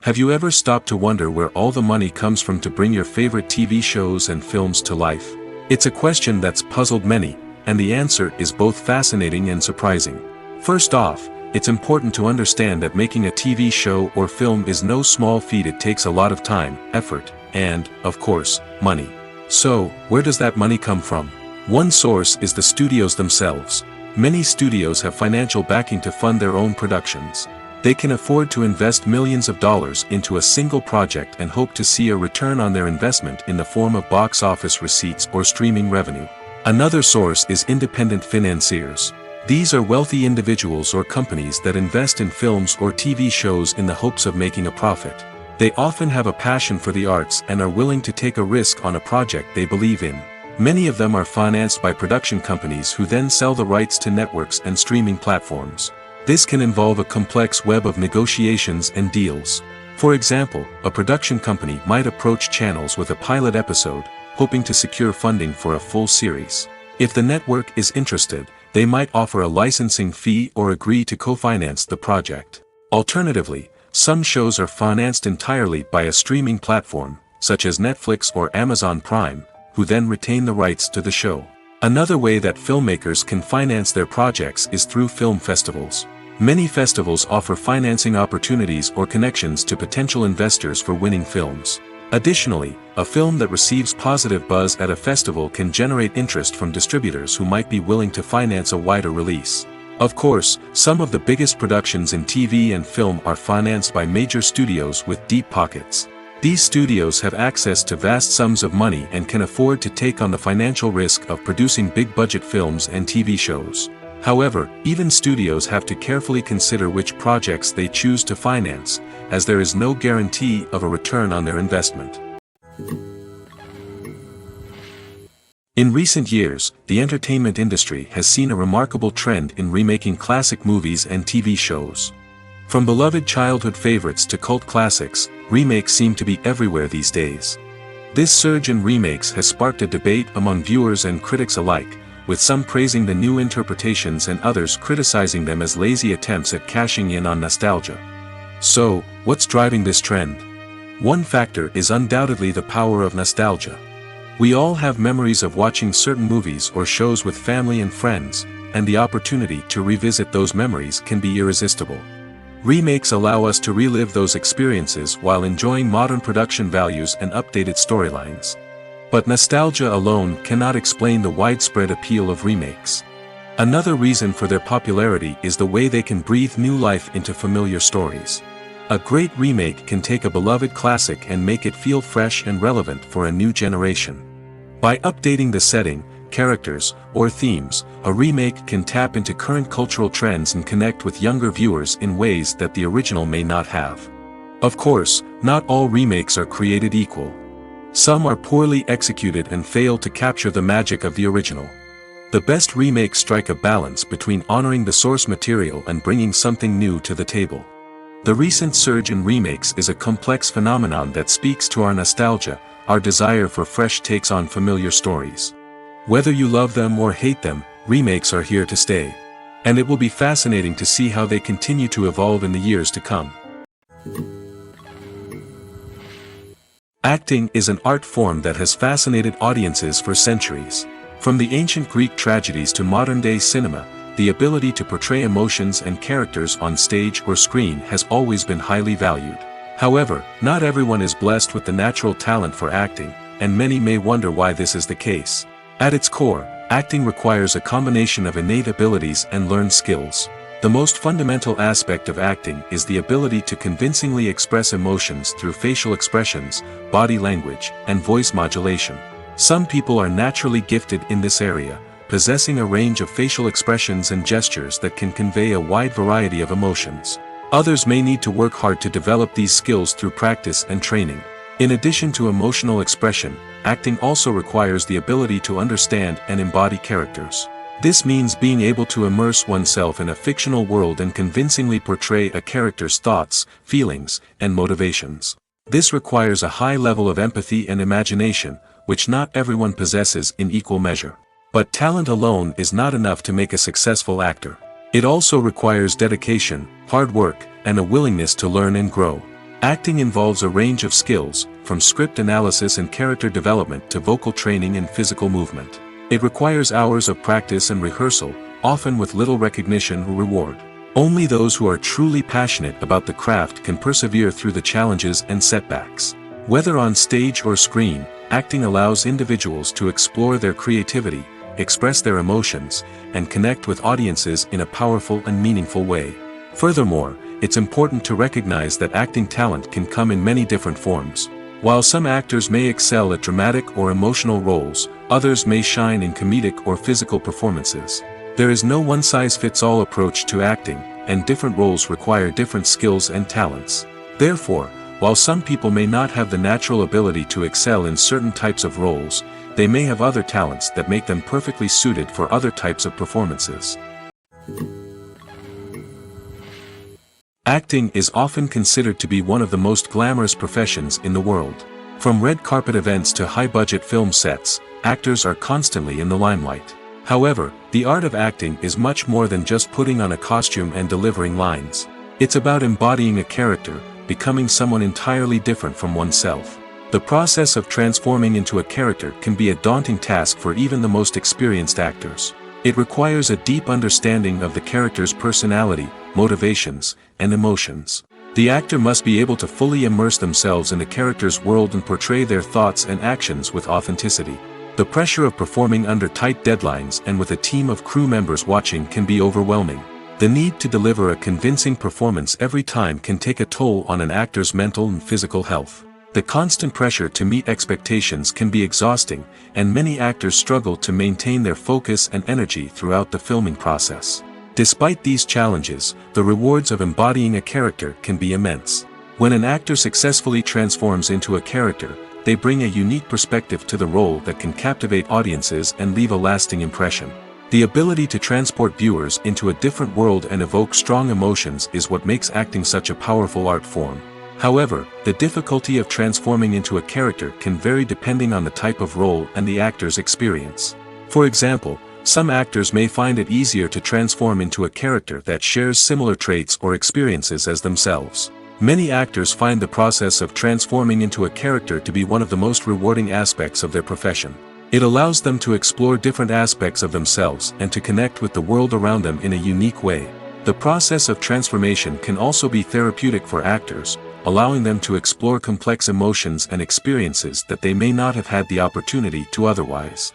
Have you ever stopped to wonder where all the money comes from to bring your favorite TV shows and films to life? It's a question that's puzzled many, and the answer is both fascinating and surprising. First off, it's important to understand that making a TV show or film is no small feat. It takes a lot of time, effort, and, of course, money. So, where does that money come from? One source is the studios themselves. Many studios have financial backing to fund their own productions. They can afford to invest millions of dollars into a single project and hope to see a return on their investment in the form of box office receipts or streaming revenue. Another source is independent financiers. These are wealthy individuals or companies that invest in films or TV shows in the hopes of making a profit. They often have a passion for the arts and are willing to take a risk on a project they believe in. Many of them are financed by production companies who then sell the rights to networks and streaming platforms. This can involve a complex web of negotiations and deals. For example, a production company might approach channels with a pilot episode, hoping to secure funding for a full series. If the network is interested, they might offer a licensing fee or agree to co-finance the project. Alternatively, some shows are financed entirely by a streaming platform, such as Netflix or Amazon Prime, who then retain the rights to the show. Another way that filmmakers can finance their projects is through film festivals. Many festivals offer financing opportunities or connections to potential investors for winning films. Additionally, a film that receives positive buzz at a festival can generate interest from distributors who might be willing to finance a wider release. Of course, some of the biggest productions in TV and film are financed by major studios with deep pockets. These studios have access to vast sums of money and can afford to take on the financial risk of producing big-budget films and TV shows. However, even studios have to carefully consider which projects they choose to finance, as there is no guarantee of a return on their investment. In recent years, the entertainment industry has seen a remarkable trend in remaking classic movies and TV shows. From beloved childhood favorites to cult classics, remakes seem to be everywhere these days. This surge in remakes has sparked a debate among viewers and critics alike, with some praising the new interpretations and others criticizing them as lazy attempts at cashing in on nostalgia. So, what's driving this trend? One factor is undoubtedly the power of nostalgia. We all have memories of watching certain movies or shows with family and friends, and the opportunity to revisit those memories can be irresistible. Remakes allow us to relive those experiences while enjoying modern production values and updated storylines. But nostalgia alone cannot explain the widespread appeal of remakes. Another reason for their popularity is the way they can breathe new life into familiar stories. A great remake can take a beloved classic and make it feel fresh and relevant for a new generation. By updating the setting, characters, or themes, a remake can tap into current cultural trends and connect with younger viewers in ways that the original may not have. Of course, not all remakes are created equal. Some are poorly executed and fail to capture the magic of the original. The best remakes strike a balance between honoring the source material and bringing something new to the table. The recent surge in remakes is a complex phenomenon that speaks to our nostalgia, our desire for fresh takes on familiar stories. Whether you love them or hate them, remakes are here to stay. And it will be fascinating to see how they continue to evolve in the years to come. Acting is an art form that has fascinated audiences for centuries. From the ancient Greek tragedies to modern-day cinema, the ability to portray emotions and characters on stage or screen has always been highly valued. However, not everyone is blessed with the natural talent for acting, and many may wonder why this is the case. At its core, acting requires a combination of innate abilities and learned skills. The most fundamental aspect of acting is the ability to convincingly express emotions through facial expressions, body language, and voice modulation. Some people are naturally gifted in this area, possessing a range of facial expressions and gestures that can convey a wide variety of emotions. Others may need to work hard to develop these skills through practice and training. In addition to emotional expression, acting also requires the ability to understand and embody characters. This means being able to immerse oneself in a fictional world and convincingly portray a character's thoughts, feelings, and motivations. This requires a high level of empathy and imagination, which not everyone possesses in equal measure. But talent alone is not enough to make a successful actor. It also requires dedication, hard work, and a willingness to learn and grow. Acting involves a range of skills, from script analysis and character development to vocal training and physical movement. It requires hours of practice and rehearsal, often with little recognition or reward. Only those who are truly passionate about the craft can persevere through the challenges and setbacks. Whether on stage or screen, acting allows individuals to explore their creativity, express their emotions, and connect with audiences in a powerful and meaningful way. Furthermore, it's important to recognize that acting talent can come in many different forms. While some actors may excel at dramatic or emotional roles, others may shine in comedic or physical performances. There is no one-size-fits-all approach to acting, and different roles require different skills and talents. Therefore, while some people may not have the natural ability to excel in certain types of roles, they may have other talents that make them perfectly suited for other types of performances. Acting is often considered to be one of the most glamorous professions in the world. From red carpet events to high-budget film sets, actors are constantly in the limelight. However, the art of acting is much more than just putting on a costume and delivering lines. It's about embodying a character, becoming someone entirely different from oneself. The process of transforming into a character can be a daunting task for even the most experienced actors. It requires a deep understanding of the character's personality, motivations, and emotions. The actor must be able to fully immerse themselves in the character's world and portray their thoughts and actions with authenticity. The pressure of performing under tight deadlines and with a team of crew members watching can be overwhelming. The need to deliver a convincing performance every time can take a toll on an actor's mental and physical health. The constant pressure to meet expectations can be exhausting, and many actors struggle to maintain their focus and energy throughout the filming process. Despite these challenges, the rewards of embodying a character can be immense. When an actor successfully transforms into a character, they bring a unique perspective to the role that can captivate audiences and leave a lasting impression. The ability to transport viewers into a different world and evoke strong emotions is what makes acting such a powerful art form. However, the difficulty of transforming into a character can vary depending on the type of role and the actor's experience. For example, some actors may find it easier to transform into a character that shares similar traits or experiences as themselves. Many actors find the process of transforming into a character to be one of the most rewarding aspects of their profession. It allows them to explore different aspects of themselves and to connect with the world around them in a unique way. The process of transformation can also be therapeutic for actors, allowing them to explore complex emotions and experiences that they may not have had the opportunity to otherwise.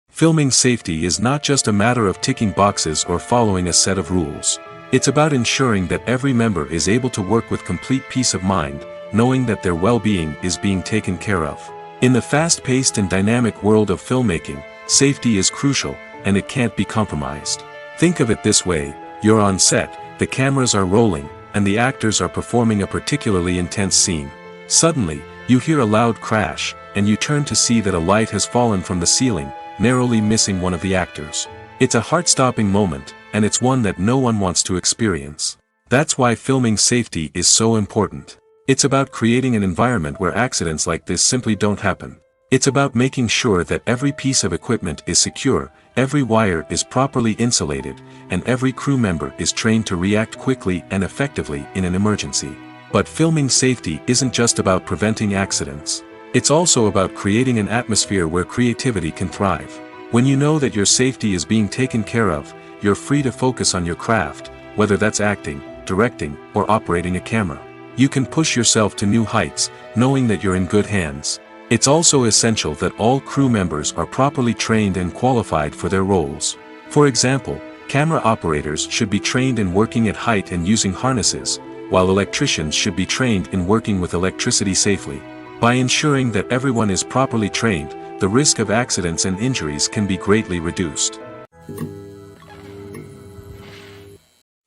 Filming safety is not just a matter of ticking boxes or following a set of rules. It's about ensuring that every member is able to work with complete peace of mind, knowing that their well-being is being taken care of. In the fast-paced and dynamic world of filmmaking, safety is crucial, and it can't be compromised. Think of it this way: you're on set, the cameras are rolling, and the actors are performing a particularly intense scene. Suddenly, you hear a loud crash, and you turn to see that a light has fallen from the ceiling, narrowly missing one of the actors. It's a heart-stopping moment, and it's one that no one wants to experience. That's why filming safety is so important. It's about creating an environment where accidents like this simply don't happen. It's about making sure that every piece of equipment is secure, every wire is properly insulated, and every crew member is trained to react quickly and effectively in an emergency. But filming safety isn't just about preventing accidents. It's also about creating an atmosphere where creativity can thrive. When you know that your safety is being taken care of, you're free to focus on your craft, whether that's acting, directing, or operating a camera. You can push yourself to new heights, knowing that you're in good hands. It's also essential that all crew members are properly trained and qualified for their roles. For example, camera operators should be trained in working at height and using harnesses, while electricians should be trained in working with electricity safely. By ensuring that everyone is properly trained, the risk of accidents and injuries can be greatly reduced.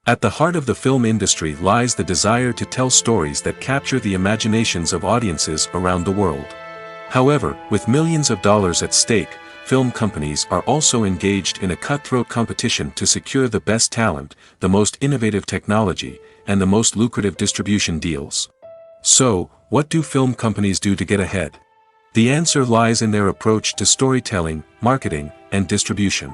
At the heart of the film industry lies the desire to tell stories that capture the imaginations of audiences around the world. However, with millions of dollars at stake, film companies are also engaged in a cutthroat competition to secure the best talent, the most innovative technology, and the most lucrative distribution deals. So, what do film companies do to get ahead? The answer lies in their approach to storytelling, marketing, and distribution.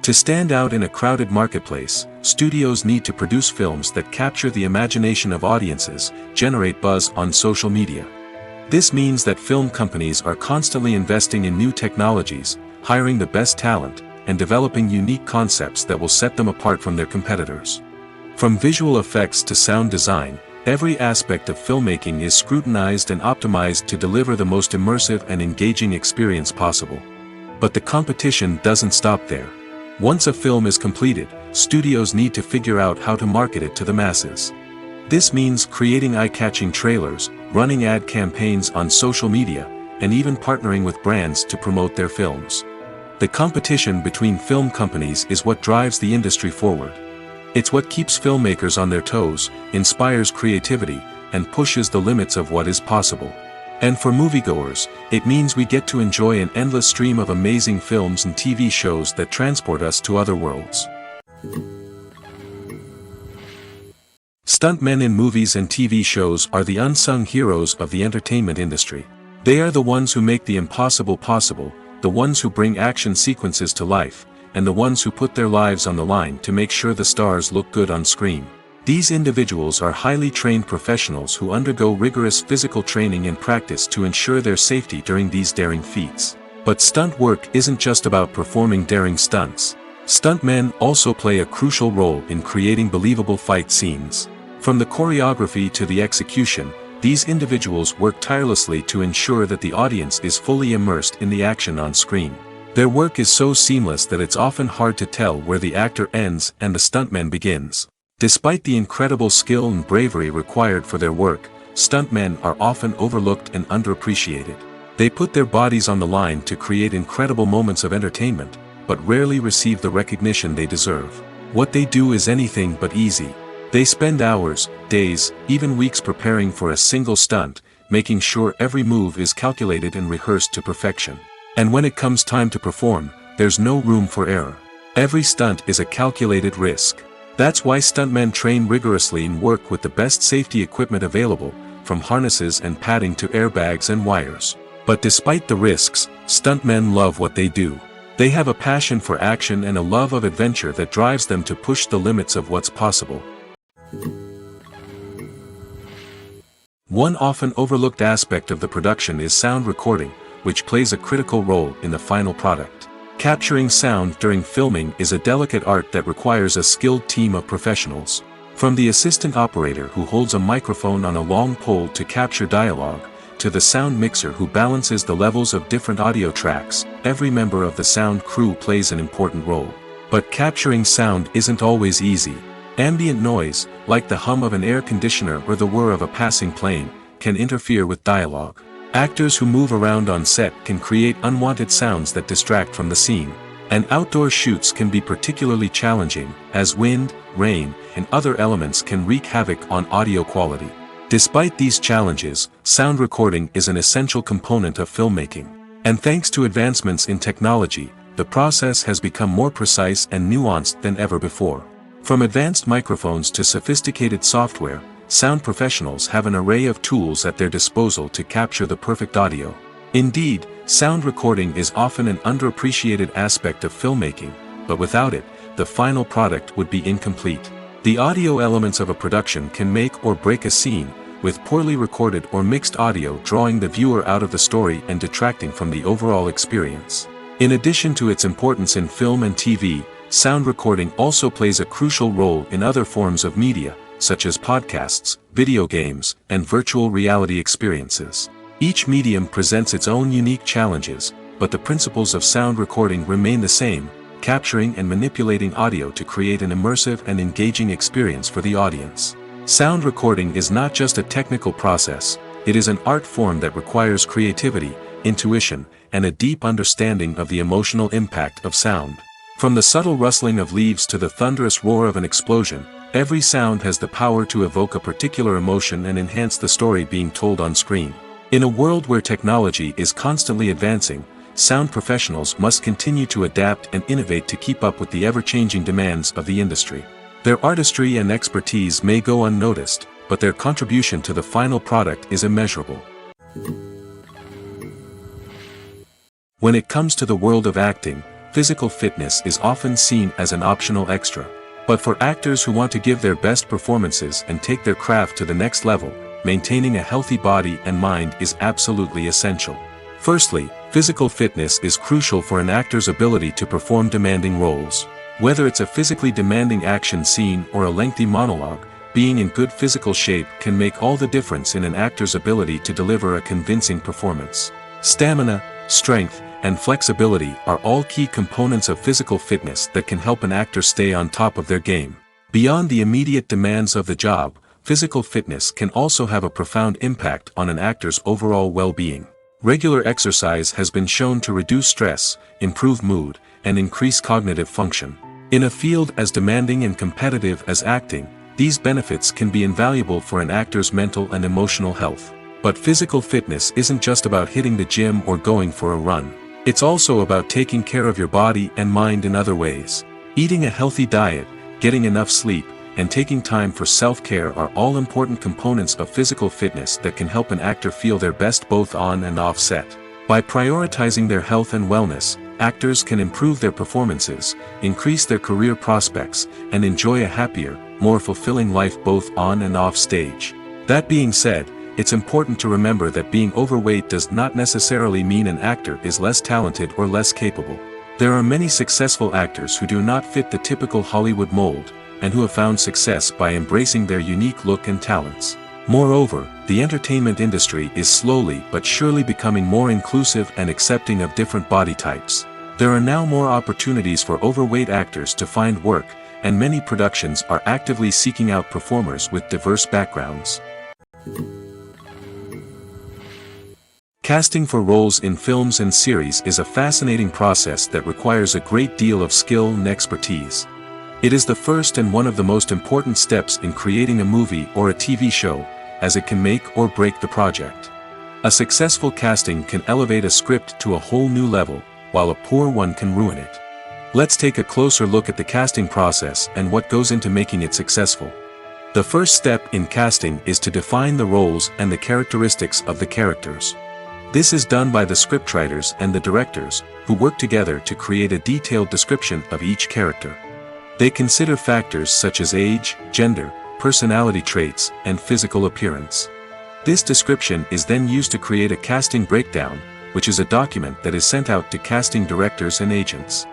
To stand out in a crowded marketplace, studios need to produce films that capture the imagination of audiences, generate buzz on social media. This means that film companies are constantly investing in new technologies, hiring the best talent, and developing unique concepts that will set them apart from their competitors. From visual effects to sound design, every aspect of filmmaking is scrutinized and optimized to deliver the most immersive and engaging experience possible. But the competition doesn't stop there. Once a film is completed, studios need to figure out how to market it to the masses. This means creating eye-catching trailers, running ad campaigns on social media, and even partnering with brands to promote their films. The competition between film companies is what drives the industry forward. It's what keeps filmmakers on their toes, inspires creativity, and pushes the limits of what is possible. And for moviegoers, it means we get to enjoy an endless stream of amazing films and TV shows that transport us to other worlds. Stuntmen in movies and TV shows are the unsung heroes of the entertainment industry. They are the ones who make the impossible possible, the ones who bring action sequences to life, and the ones who put their lives on the line to make sure the stars look good on screen. These individuals are highly trained professionals who undergo rigorous physical training and practice to ensure their safety during these daring feats. But stunt work isn't just about performing daring stunts. Stuntmen also play a crucial role in creating believable fight scenes. From the choreography to the execution, these individuals work tirelessly to ensure that the audience is fully immersed in the action on screen. Their work is so seamless that it's often hard to tell where the actor ends and the stuntman begins. Despite the incredible skill and bravery required for their work, stuntmen are often overlooked and underappreciated. They put their bodies on the line to create incredible moments of entertainment, but rarely receive the recognition they deserve. What they do is anything but easy. They spend hours, days, even weeks preparing for a single stunt, making sure every move is calculated and rehearsed to perfection. And when it comes time to perform, there's no room for error. Every stunt is a calculated risk. That's why stuntmen train rigorously and work with the best safety equipment available, from harnesses and padding to airbags and wires. But despite the risks, stuntmen love what they do. They have a passion for action and a love of adventure that drives them to push the limits of what's possible. One often overlooked aspect of the production is sound recording, which plays a critical role in the final product. Capturing sound during filming is a delicate art that requires a skilled team of professionals. From the assistant operator who holds a microphone on a long pole to capture dialogue, to the sound mixer who balances the levels of different audio tracks, every member of the sound crew plays an important role. But capturing sound isn't always easy. Ambient noise, like the hum of an air conditioner or the whir of a passing plane, can interfere with dialogue. Actors who move around on set can create unwanted sounds that distract from the scene. And outdoor shoots can be particularly challenging, as wind, rain, and other elements can wreak havoc on audio quality. Despite these challenges, sound recording is an essential component of filmmaking. And thanks to advancements in technology, the process has become more precise and nuanced than ever before. From advanced microphones to sophisticated software, sound professionals have an array of tools at their disposal to capture the perfect audio. Indeed, sound recording is often an underappreciated aspect of filmmaking, but without it, the final product would be incomplete. The audio elements of a production can make or break a scene, with poorly recorded or mixed audio drawing the viewer out of the story and detracting from the overall experience. In addition to its importance in film and TV, sound recording also plays a crucial role in other forms of media, such as podcasts, video games, and virtual reality experiences. Each medium presents its own unique challenges, but the principles of sound recording remain the same, capturing and manipulating audio to create an immersive and engaging experience for the audience. Sound recording is not just a technical process, It is an art form that requires creativity, intuition, and a deep understanding of the emotional impact of sound. From the subtle rustling of leaves to the thunderous roar of an explosion, every sound has the power to evoke a particular emotion and enhance the story being told on screen. In a world where technology is constantly advancing, sound professionals must continue to adapt and innovate to keep up with the ever-changing demands of the industry. Their artistry and expertise may go unnoticed, but their contribution to the final product is immeasurable. When it comes to the world of acting, physical fitness is often seen as an optional extra. But for actors who want to give their best performances and take their craft to the next level, maintaining a healthy body and mind is absolutely essential. Firstly, physical fitness is crucial for an actor's ability to perform demanding roles. Whether it's a physically demanding action scene or a lengthy monologue, being in good physical shape can make all the difference in an actor's ability to deliver a convincing performance. Stamina, strength, and flexibility are all key components of physical fitness that can help an actor stay on top of their game. Beyond the immediate demands of the job, physical fitness can also have a profound impact on an actor's overall well-being. Regular exercise has been shown to reduce stress, improve mood, and increase cognitive function. In a field as demanding and competitive as acting, these benefits can be invaluable for an actor's mental and emotional health. But physical fitness isn't just about hitting the gym or going for a run. It's also about taking care of your body and mind in other ways. Eating a healthy diet, getting enough sleep, and taking time for self-care are all important components of physical fitness that can help an actor feel their best both on and off set. By prioritizing their health and wellness, actors can improve their performances, increase their career prospects, and enjoy a happier, more fulfilling life both on and off stage. That being said, it's important to remember that being overweight does not necessarily mean an actor is less talented or less capable. There are many successful actors who do not fit the typical Hollywood mold, and who have found success by embracing their unique look and talents. Moreover, the entertainment industry is slowly but surely becoming more inclusive and accepting of different body types. There are now more opportunities for overweight actors to find work, and many productions are actively seeking out performers with diverse backgrounds. Casting for roles in films and series is a fascinating process that requires a great deal of skill and expertise. It is the first and one of the most important steps in creating a movie or a TV show, as it can make or break the project. A successful casting can elevate a script to a whole new level, while a poor one can ruin it. Let's take a closer look at the casting process and what goes into making it successful. The first step in casting is to define the roles and the characteristics of the characters. This is done by the scriptwriters and the directors, who work together to create a detailed description of each character. They consider factors such as age, gender, personality traits, and physical appearance. This description is then used to create a casting breakdown, which is a document that is sent out to casting directors and agents.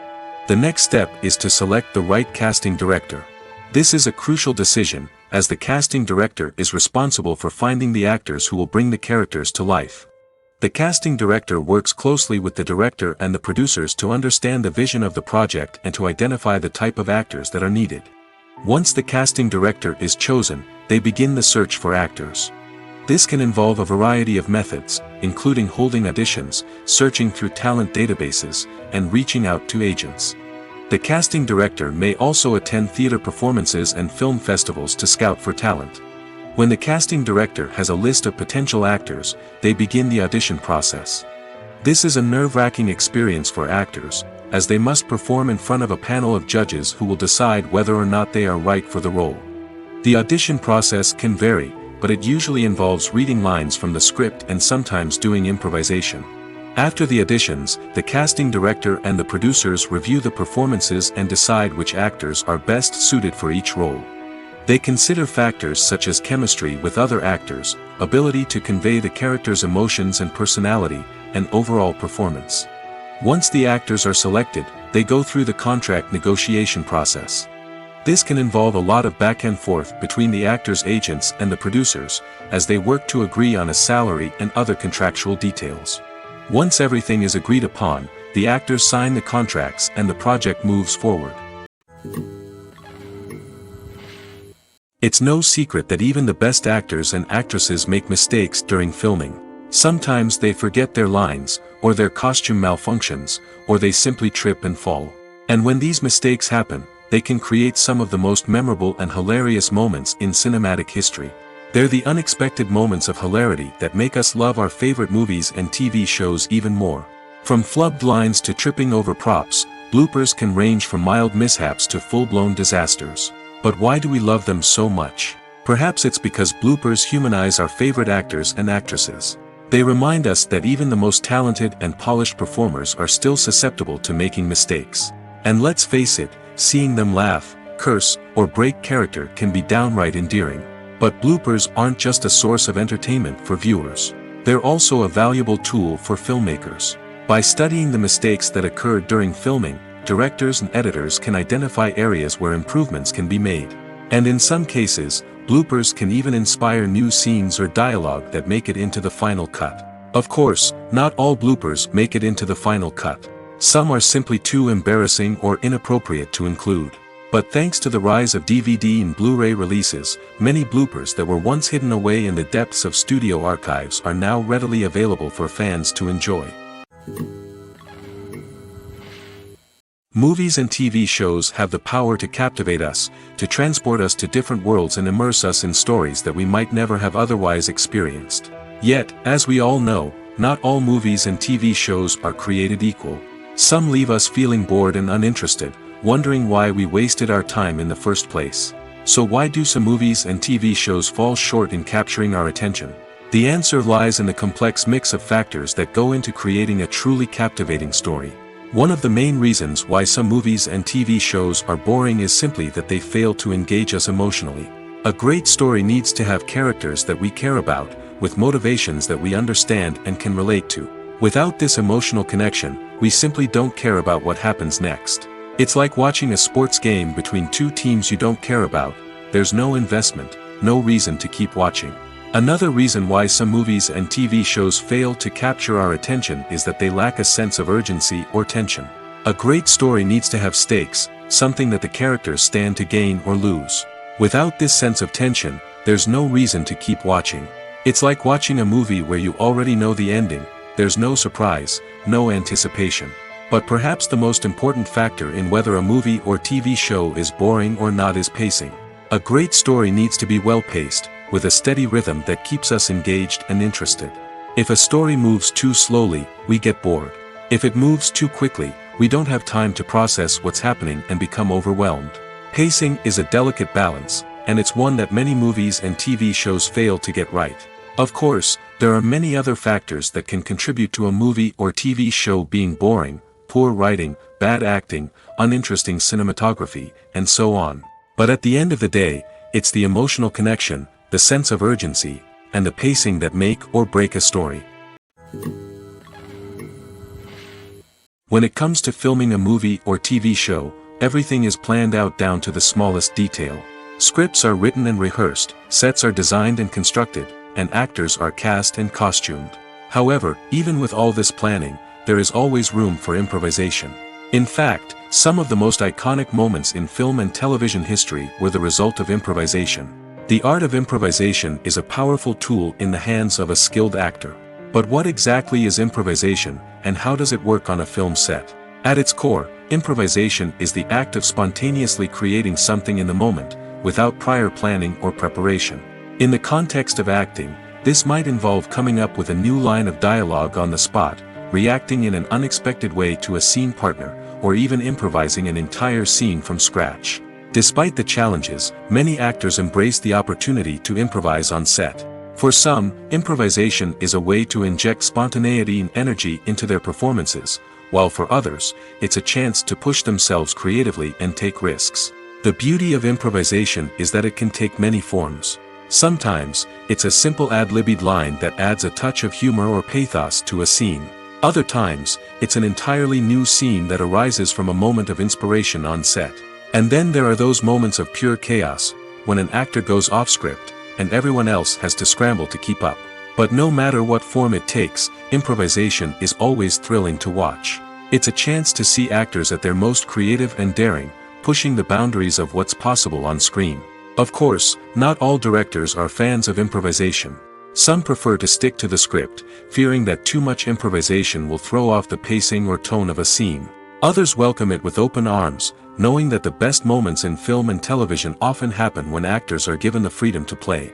The next step is to select the right casting director. This is a crucial decision, as the casting director is responsible for finding the actors who will bring the characters to life. The casting director works closely with the director and the producers to understand the vision of the project and to identify the type of actors that are needed. Once the casting director is chosen, they begin the search for actors. This can involve a variety of methods, including holding auditions, searching through talent databases, and reaching out to agents. The casting director may also attend theater performances and film festivals to scout for talent. When the casting director has a list of potential actors, they begin the audition process. This is a nerve-wracking experience for actors, as they must perform in front of a panel of judges who will decide whether or not they are right for the role. The audition process can vary, but it usually involves reading lines from the script and sometimes doing improvisation. After the auditions, the casting director and the producers review the performances and decide which actors are best suited for each role. They consider factors such as chemistry with other actors, ability to convey the character's emotions and personality, and overall performance. Once the actors are selected, they go through the contract negotiation process. This can involve a lot of back and forth between the actors' agents and the producers, as they work to agree on a salary and other contractual details. Once everything is agreed upon, the actors sign the contracts and the project moves forward. It's no secret that even the best actors and actresses make mistakes during filming. Sometimes they forget their lines, or their costume malfunctions, or they simply trip and fall. And when these mistakes happen, they can create some of the most memorable and hilarious moments in cinematic history. They're the unexpected moments of hilarity that make us love our favorite movies and TV shows even more. From flubbed lines to tripping over props, bloopers can range from mild mishaps to full-blown disasters. But why do we love them so much? Perhaps it's because bloopers humanize our favorite actors and actresses. They remind us that even the most talented and polished performers are still susceptible to making mistakes. And let's face it, seeing them laugh, curse, or break character can be downright endearing. But bloopers aren't just a source of entertainment for viewers. They're also a valuable tool for filmmakers. By studying the mistakes that occurred during filming, directors and editors can identify areas where improvements can be made. And in some cases, bloopers can even inspire new scenes or dialogue that make it into the final cut. Of course, not all bloopers make it into the final cut. Some are simply too embarrassing or inappropriate to include. But thanks to the rise of DVD and Blu-ray releases, many bloopers that were once hidden away in the depths of studio archives are now readily available for fans to enjoy. Movies and TV shows have the power to captivate us, to transport us to different worlds and immerse us in stories that we might never have otherwise experienced. Yet, as we all know, not all movies and TV shows are created equal. Some leave us feeling bored and uninterested, wondering why we wasted our time in the first place. So why do some movies and TV shows fall short in capturing our attention? The answer lies in the complex mix of factors that go into creating a truly captivating story. One of the main reasons why some movies and TV shows are boring is simply that they fail to engage us emotionally. A great story needs to have characters that we care about, with motivations that we understand and can relate to. Without this emotional connection, we simply don't care about what happens next. It's like watching a sports game between two teams you don't care about. There's no investment, no reason to keep watching. Another reason why some movies and TV shows fail to capture our attention is that they lack a sense of urgency or tension. A great story needs to have stakes, something that the characters stand to gain or lose. Without this sense of tension, there's no reason to keep watching. It's like watching a movie where you already know the ending. There's no surprise, no anticipation. But perhaps the most important factor in whether a movie or TV show is boring or not is pacing. A great story needs to be well-paced, with a steady rhythm that keeps us engaged and interested. If a story moves too slowly, we get bored. If it moves too quickly, we don't have time to process what's happening and become overwhelmed. Pacing is a delicate balance, and it's one that many movies and TV shows fail to get right. Of course, there are many other factors that can contribute to a movie or TV show being boring: poor writing, bad acting, uninteresting cinematography, and so on. But at the end of the day, it's the emotional connection, the sense of urgency, and the pacing that make or break a story. When it comes to filming a movie or TV show, everything is planned out down to the smallest detail. Scripts are written and rehearsed, sets are designed and constructed, and actors are cast and costumed. However, even with all this planning, there is always room for improvisation. In fact, some of the most iconic moments in film and television history were the result of improvisation. The art of improvisation is a powerful tool in the hands of a skilled actor. But what exactly is improvisation, and how does it work on a film set? At its core, improvisation is the act of spontaneously creating something in the moment, without prior planning or preparation. In the context of acting, this might involve coming up with a new line of dialogue on the spot, reacting in an unexpected way to a scene partner, or even improvising an entire scene from scratch. Despite the challenges, many actors embrace the opportunity to improvise on set. For some, improvisation is a way to inject spontaneity and energy into their performances, while for others, it's a chance to push themselves creatively and take risks. The beauty of improvisation is that it can take many forms. Sometimes, it's a simple ad-libbed line that adds a touch of humor or pathos to a scene. Other times, it's an entirely new scene that arises from a moment of inspiration on set. And then there are those moments of pure chaos, when an actor goes off script, and everyone else has to scramble to keep up. But no matter what form it takes, improvisation is always thrilling to watch. It's a chance to see actors at their most creative and daring, pushing the boundaries of what's possible on screen. Of course, not all directors are fans of improvisation. Some prefer to stick to the script, fearing that too much improvisation will throw off the pacing or tone of a scene. Others welcome it with open arms, knowing that the best moments in film and television often happen when actors are given the freedom to play.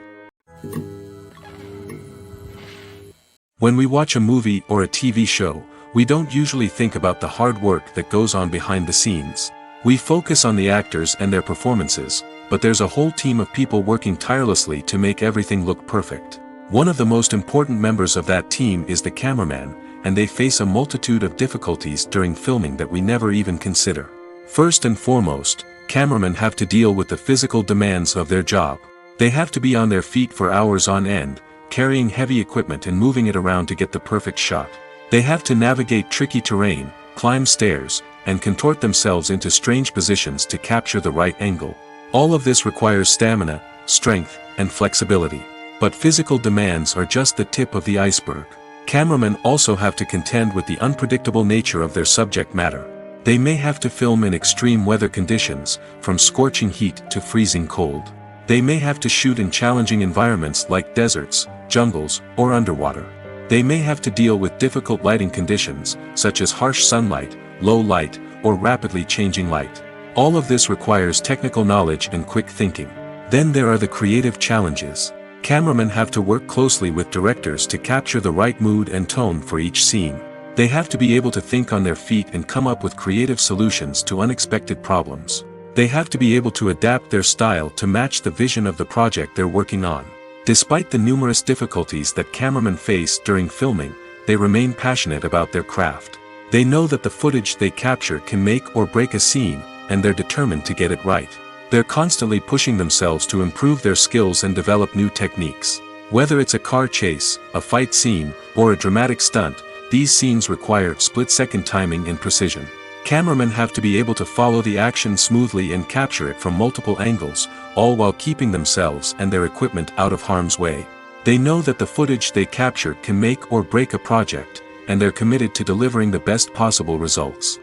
When we watch a movie or a TV show, we don't usually think about the hard work that goes on behind the scenes. We focus on the actors and their performances, but there's a whole team of people working tirelessly to make everything look perfect. One of the most important members of that team is the cameraman, and they face a multitude of difficulties during filming that we never even consider. First and foremost, cameramen have to deal with the physical demands of their job. They have to be on their feet for hours on end, carrying heavy equipment and moving it around to get the perfect shot. They have to navigate tricky terrain, climb stairs, and contort themselves into strange positions to capture the right angle. All of this requires stamina, strength, and flexibility. But physical demands are just the tip of the iceberg. Cameramen also have to contend with the unpredictable nature of their subject matter. They may have to film in extreme weather conditions, from scorching heat to freezing cold. They may have to shoot in challenging environments like deserts, jungles, or underwater. They may have to deal with difficult lighting conditions, such as harsh sunlight, low light, or rapidly changing light. All of this requires technical knowledge and quick thinking. Then there are the creative challenges. Cameramen have to work closely with directors to capture the right mood and tone for each scene. They have to be able to think on their feet and come up with creative solutions to unexpected problems. They have to be able to adapt their style to match the vision of the project they're working on. Despite the numerous difficulties that cameramen face during filming, they remain passionate about their craft. They know that the footage they capture can make or break a scene, and they're determined to get it right. They're constantly pushing themselves to improve their skills and develop new techniques. Whether it's a car chase, a fight scene, or a dramatic stunt, these scenes require split-second timing and precision. Cameramen have to be able to follow the action smoothly and capture it from multiple angles, all while keeping themselves and their equipment out of harm's way. They know that the footage they capture can make or break a project, and they're committed to delivering the best possible results.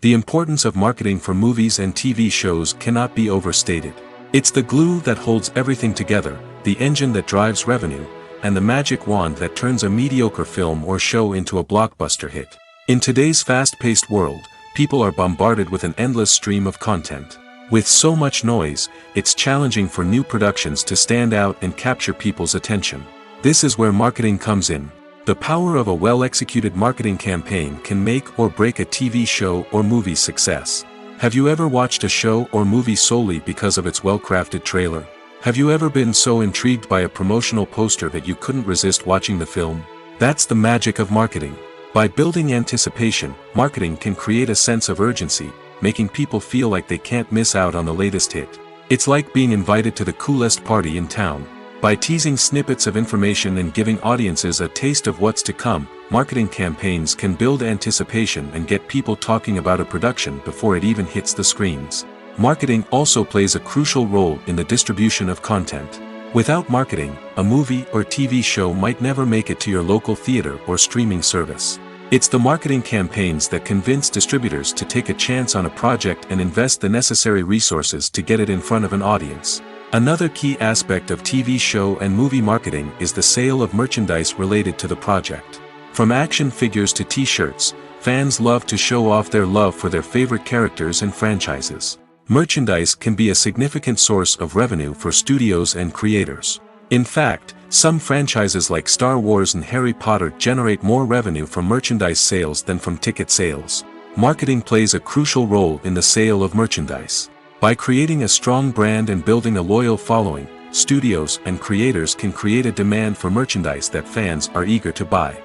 The importance of marketing for movies and TV shows cannot be overstated. It's the glue that holds everything together, the engine that drives revenue, and the magic wand that turns a mediocre film or show into a blockbuster hit. In today's fast-paced world, people are bombarded with an endless stream of content. With so much noise, it's challenging for new productions to stand out and capture people's attention. This is where marketing comes in. The power of a well-executed marketing campaign can make or break a TV show or movie's success. Have you ever watched a show or movie solely because of its well-crafted trailer? Have you ever been so intrigued by a promotional poster that you couldn't resist watching the film? That's the magic of marketing. By building anticipation, marketing can create a sense of urgency, making people feel like they can't miss out on the latest hit. It's like being invited to the coolest party in town. By teasing snippets of information and giving audiences a taste of what's to come, marketing campaigns can build anticipation and get people talking about a production before it even hits the screens. Marketing also plays a crucial role in the distribution of content. Without marketing, a movie or TV show might never make it to your local theater or streaming service. It's the marketing campaigns that convince distributors to take a chance on a project and invest the necessary resources to get it in front of an audience. Another key aspect of TV show and movie marketing is the sale of merchandise related to the project. From action figures to t-shirts, fans love to show off their love for their favorite characters and franchises. Merchandise can be a significant source of revenue for studios and creators. In fact, some franchises like Star Wars and Harry Potter generate more revenue from merchandise sales than from ticket sales. Marketing plays a crucial role in the sale of merchandise. By creating a strong brand and building a loyal following, studios and creators can create a demand for merchandise that fans are eager to buy.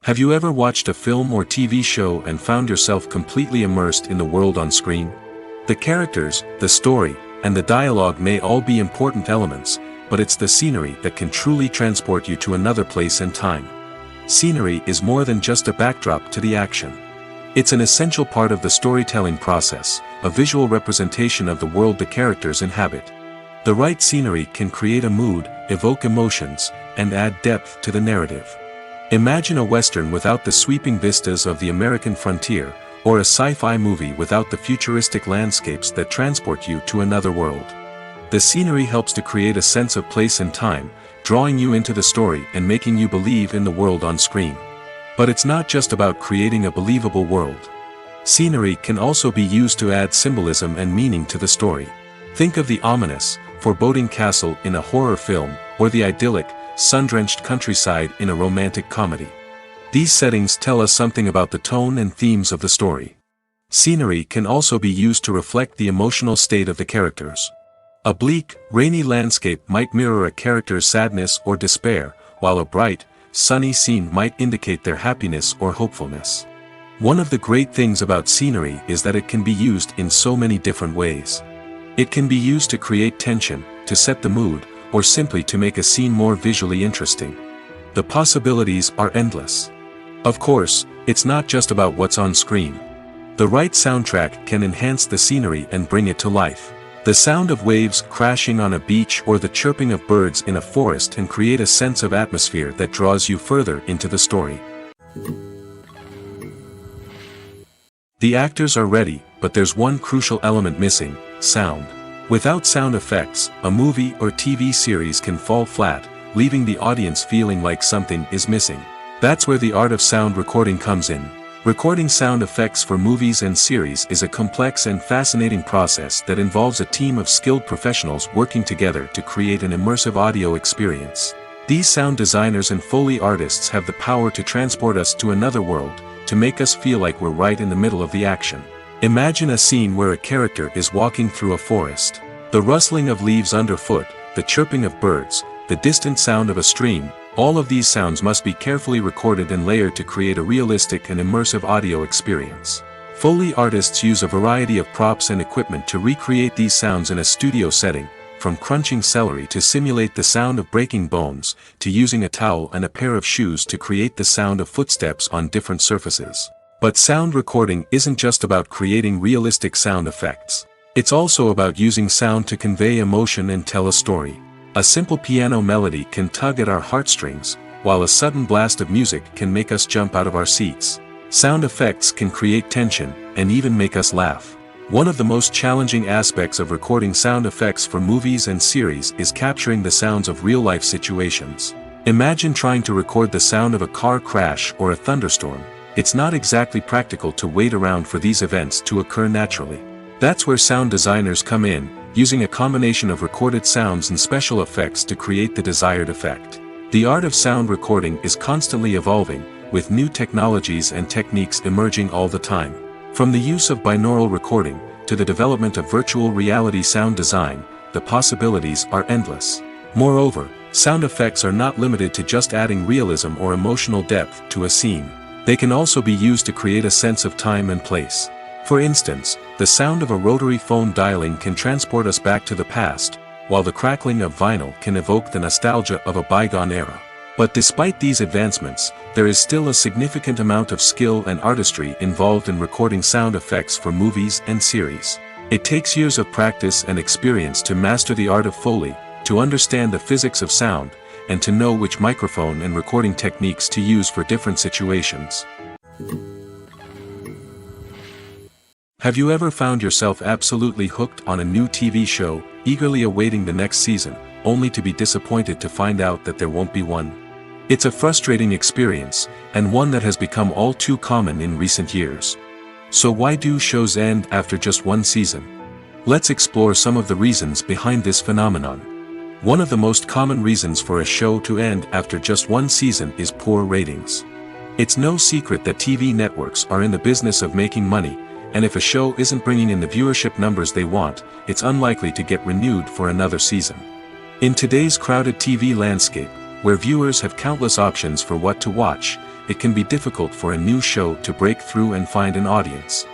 Have you ever watched a film or TV show and found yourself completely immersed in the world on screen? The characters, the story, and the dialogue may all be important elements, but it's the scenery that can truly transport you to another place and time. Scenery is more than just a backdrop to the action. It's an essential part of the storytelling process, a visual representation of the world the characters inhabit. The right scenery can create a mood, evoke emotions, and add depth to the narrative. Imagine a western without the sweeping vistas of the American frontier, or a sci-fi movie without the futuristic landscapes that transport you to another world. The scenery helps to create a sense of place and time, drawing you into the story and making you believe in the world on screen. But it's not just about creating a believable world. Scenery can also be used to add symbolism and meaning to the story. Think of the ominous, foreboding castle in a horror film, or the idyllic, sun-drenched countryside in a romantic comedy. These settings tell us something about the tone and themes of the story. Scenery can also be used to reflect the emotional state of the characters. A bleak, rainy landscape might mirror a character's sadness or despair, while a bright, sunny scene might indicate their happiness or hopefulness. One of the great things about scenery is that it can be used in so many different ways. It can be used to create tension, to set the mood, or simply to make a scene more visually interesting. The possibilities are endless. Of course, it's not just about what's on screen. The right soundtrack can enhance the scenery and bring it to life. The sound of waves crashing on a beach or the chirping of birds in a forest can create a sense of atmosphere that draws you further into the story. The actors are ready, but there's one crucial element missing: sound. Without sound effects, a movie or TV series can fall flat, leaving the audience feeling like something is missing. That's where the art of sound recording comes in. Recording sound effects for movies and series is a complex and fascinating process that involves a team of skilled professionals working together to create an immersive audio experience. These sound designers and Foley artists have the power to transport us to another world, to make us feel like we're right in the middle of the action. Imagine a scene where a character is walking through a forest. The rustling of leaves underfoot, the chirping of birds, the distant sound of a stream, all of these sounds must be carefully recorded and layered to create a realistic and immersive audio experience. Foley artists use a variety of props and equipment to recreate these sounds in a studio setting, from crunching celery to simulate the sound of breaking bones, to using a towel and a pair of shoes to create the sound of footsteps on different surfaces. But sound recording isn't just about creating realistic sound effects. It's also about using sound to convey emotion and tell a story. A simple piano melody can tug at our heartstrings, while a sudden blast of music can make us jump out of our seats. Sound effects can create tension, and even make us laugh. One of the most challenging aspects of recording sound effects for movies and series is capturing the sounds of real-life situations. Imagine trying to record the sound of a car crash or a thunderstorm. It's not exactly practical to wait around for these events to occur naturally. That's where sound designers come in, using a combination of recorded sounds and special effects to create the desired effect. The art of sound recording is constantly evolving, with new technologies and techniques emerging all the time. From the use of binaural recording, to the development of virtual reality sound design, the possibilities are endless. Moreover, sound effects are not limited to just adding realism or emotional depth to a scene. They can also be used to create a sense of time and place. For instance, the sound of a rotary phone dialing can transport us back to the past, while the crackling of vinyl can evoke the nostalgia of a bygone era. But despite these advancements, there is still a significant amount of skill and artistry involved in recording sound effects for movies and series. It takes years of practice and experience to master the art of Foley, to understand the physics of sound, and to know which microphone and recording techniques to use for different situations. Have you ever found yourself absolutely hooked on a new TV show, eagerly awaiting the next season, only to be disappointed to find out that there won't be one? It's a frustrating experience, and one that has become all too common in recent years. So why do shows end after just one season? Let's explore some of the reasons behind this phenomenon. One of the most common reasons for a show to end after just one season is poor ratings. It's no secret that TV networks are in the business of making money, and if a show isn't bringing in the viewership numbers they want, it's unlikely to get renewed for another season. In today's crowded TV landscape, where viewers have countless options for what to watch, it can be difficult for a new show to break through and find an audience.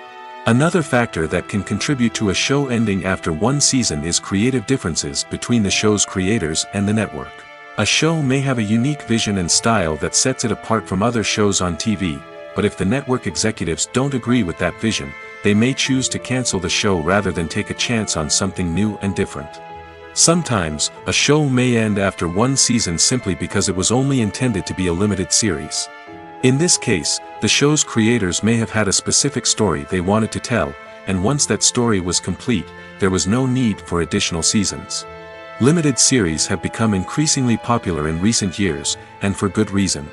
Another factor that can contribute to a show ending after one season is creative differences between the show's creators and the network. A show may have a unique vision and style that sets it apart from other shows on TV, but if the network executives don't agree with that vision, they may choose to cancel the show rather than take a chance on something new and different. Sometimes, a show may end after one season simply because it was only intended to be a limited series. In this case, the show's creators may have had a specific story they wanted to tell, and once that story was complete, there was no need for additional seasons. Limited series have become increasingly popular in recent years, and for good reason.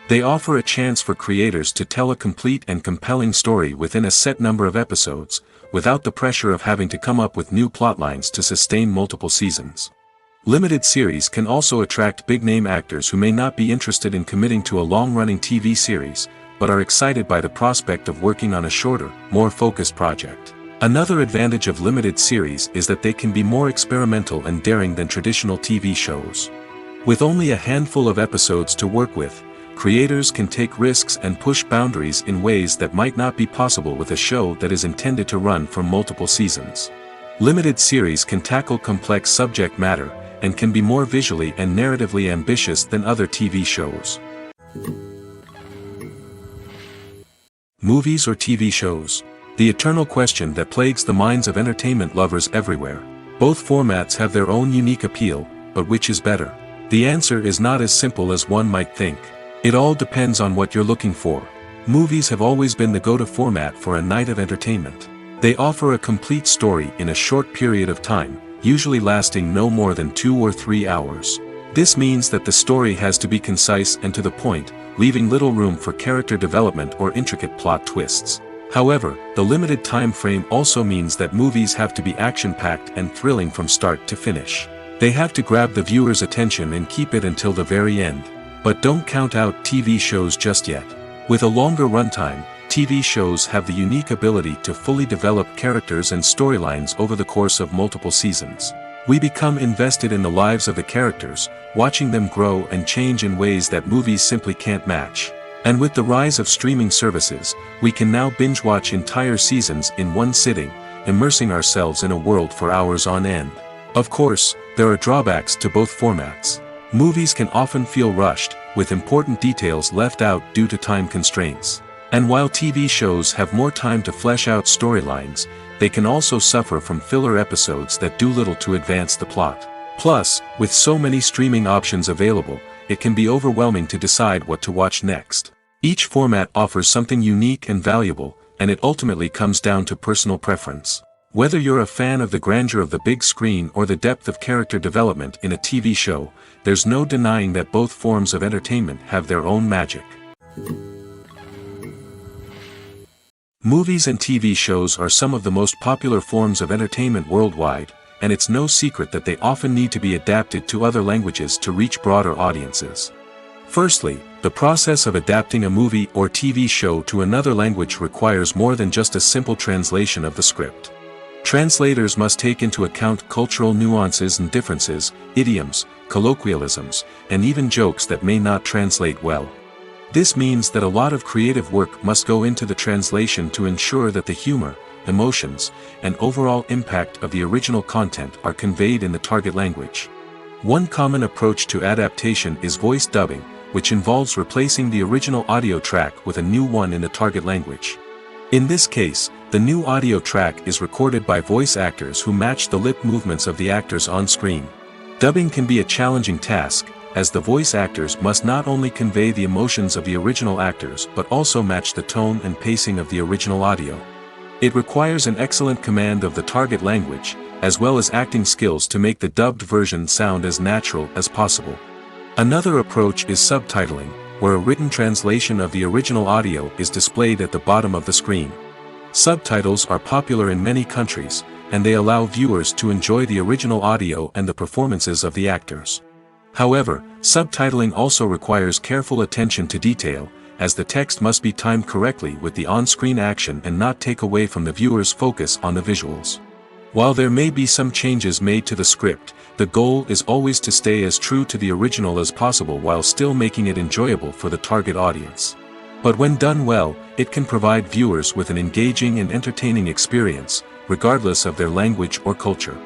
They offer a chance for creators to tell a complete and compelling story within a set number of episodes, without the pressure of having to come up with new plotlines to sustain multiple seasons. Limited series can also attract big-name actors who may not be interested in committing to a long-running TV series, but are excited by the prospect of working on a shorter, more focused project. Another advantage of limited series is that they can be more experimental and daring than traditional TV shows. With only a handful of episodes to work with, creators can take risks and push boundaries in ways that might not be possible with a show that is intended to run for multiple seasons. Limited series can tackle complex subject matter, and can be more visually and narratively ambitious than other TV shows. Movies or TV shows? The eternal question that plagues the minds of entertainment lovers everywhere. Both formats have their own unique appeal, but which is better? The answer is not as simple as one might think. It all depends on what you're looking for. Movies have always been the go-to format for a night of entertainment. They offer a complete story in a short period of time, usually lasting no more than 2 or 3 hours. This means that the story has to be concise and to the point, leaving little room for character development or intricate plot twists. However, the limited time frame also means that movies have to be action-packed and thrilling from start to finish. They have to grab the viewer's attention and keep it until the very end. But don't count out TV shows just yet. With a longer runtime, TV shows have the unique ability to fully develop characters and storylines over the course of multiple seasons. We become invested in the lives of the characters, watching them grow and change in ways that movies simply can't match. And with the rise of streaming services, we can now binge-watch entire seasons in one sitting, immersing ourselves in a world for hours on end. Of course, there are drawbacks to both formats. Movies can often feel rushed, with important details left out due to time constraints. And while TV shows have more time to flesh out storylines, they can also suffer from filler episodes that do little to advance the plot. Plus, with so many streaming options available, it can be overwhelming to decide what to watch next. Each format offers something unique and valuable, and it ultimately comes down to personal preference. Whether you're a fan of the grandeur of the big screen or the depth of character development in a TV show, there's no denying that both forms of entertainment have their own magic. Movies and TV shows are some of the most popular forms of entertainment worldwide, and it's no secret that they often need to be adapted to other languages to reach broader audiences. Firstly, the process of adapting a movie or TV show to another language requires more than just a simple translation of the script. Translators must take into account cultural nuances and differences, idioms, colloquialisms, and even jokes that may not translate well. This means that a lot of creative work must go into the translation to ensure that the humor, emotions, and overall impact of the original content are conveyed in the target language. One common approach to adaptation is voice dubbing, which involves replacing the original audio track with a new one in the target language. In this case, the new audio track is recorded by voice actors who match the lip movements of the actors on screen. Dubbing can be a challenging task, as the voice actors must not only convey the emotions of the original actors but also match the tone and pacing of the original audio. It requires an excellent command of the target language, as well as acting skills to make the dubbed version sound as natural as possible. Another approach is subtitling, where a written translation of the original audio is displayed at the bottom of the screen. Subtitles are popular in many countries, and they allow viewers to enjoy the original audio and the performances of the actors. However, subtitling also requires careful attention to detail, as the text must be timed correctly with the on-screen action and not take away from the viewer's focus on the visuals. While there may be some changes made to the script, the goal is always to stay as true to the original as possible while still making it enjoyable for the target audience. But when done well, it can provide viewers with an engaging and entertaining experience, regardless of their language or culture.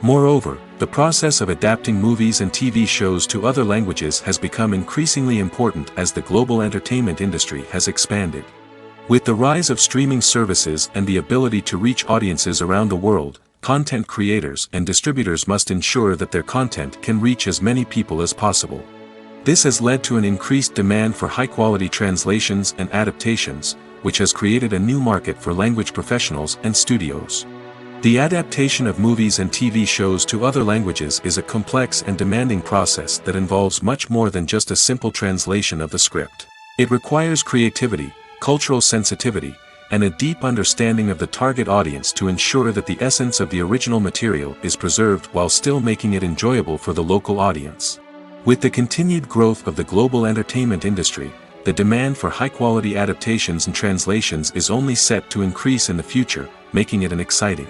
Moreover, the process of adapting movies and TV shows to other languages has become increasingly important as the global entertainment industry has expanded. With the rise of streaming services and the ability to reach audiences around the world, content creators and distributors must ensure that their content can reach as many people as possible. This has led to an increased demand for high-quality translations and adaptations, which has created a new market for language professionals and studios. The adaptation of movies and TV shows to other languages is a complex and demanding process that involves much more than just a simple translation of the script. It requires creativity, cultural sensitivity, and a deep understanding of the target audience to ensure that the essence of the original material is preserved while still making it enjoyable for the local audience. With the continued growth of the global entertainment industry, the demand for high-quality adaptations and translations is only set to increase in the future, making it an exciting.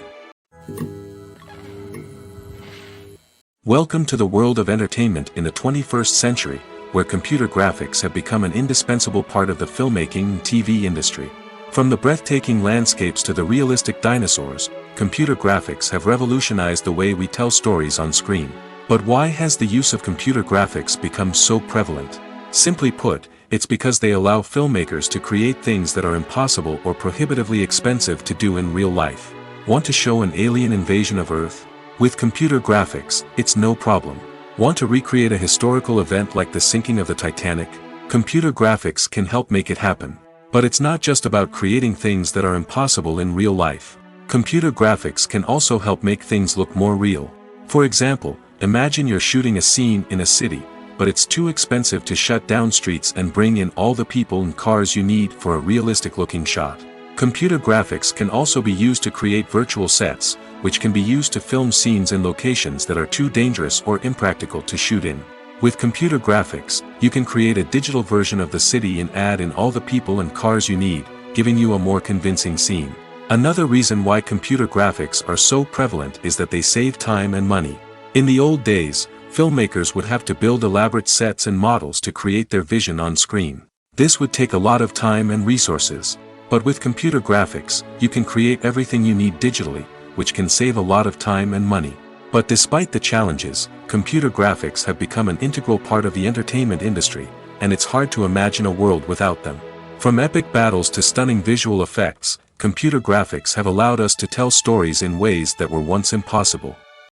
Welcome to the world of entertainment in the 21st century, where computer graphics have become an indispensable part of the filmmaking and TV industry. From the breathtaking landscapes to the realistic dinosaurs, computer graphics have revolutionized the way we tell stories on screen. But why has the use of computer graphics become so prevalent? Simply put, it's because they allow filmmakers to create things that are impossible or prohibitively expensive to do in real life. Want to show an alien invasion of Earth? With computer graphics, it's no problem. Want to recreate a historical event like the sinking of the Titanic? Computer graphics can help make it happen. But it's not just about creating things that are impossible in real life. Computer graphics can also help make things look more real. For example, imagine you're shooting a scene in a city, but it's too expensive to shut down streets and bring in all the people and cars you need for a realistic-looking shot. Computer graphics can also be used to create virtual sets, which can be used to film scenes in locations that are too dangerous or impractical to shoot in. With computer graphics, you can create a digital version of the city and add in all the people and cars you need, giving you a more convincing scene. Another reason why computer graphics are so prevalent is that they save time and money. In the old days, filmmakers would have to build elaborate sets and models to create their vision on screen. This would take a lot of time and resources. But with computer graphics, you can create everything you need digitally, which can save a lot of time and money. But despite the challenges, computer graphics have become an integral part of the entertainment industry, and it's hard to imagine a world without them. From epic battles to stunning visual effects, computer graphics have allowed us to tell stories in ways that were once impossible.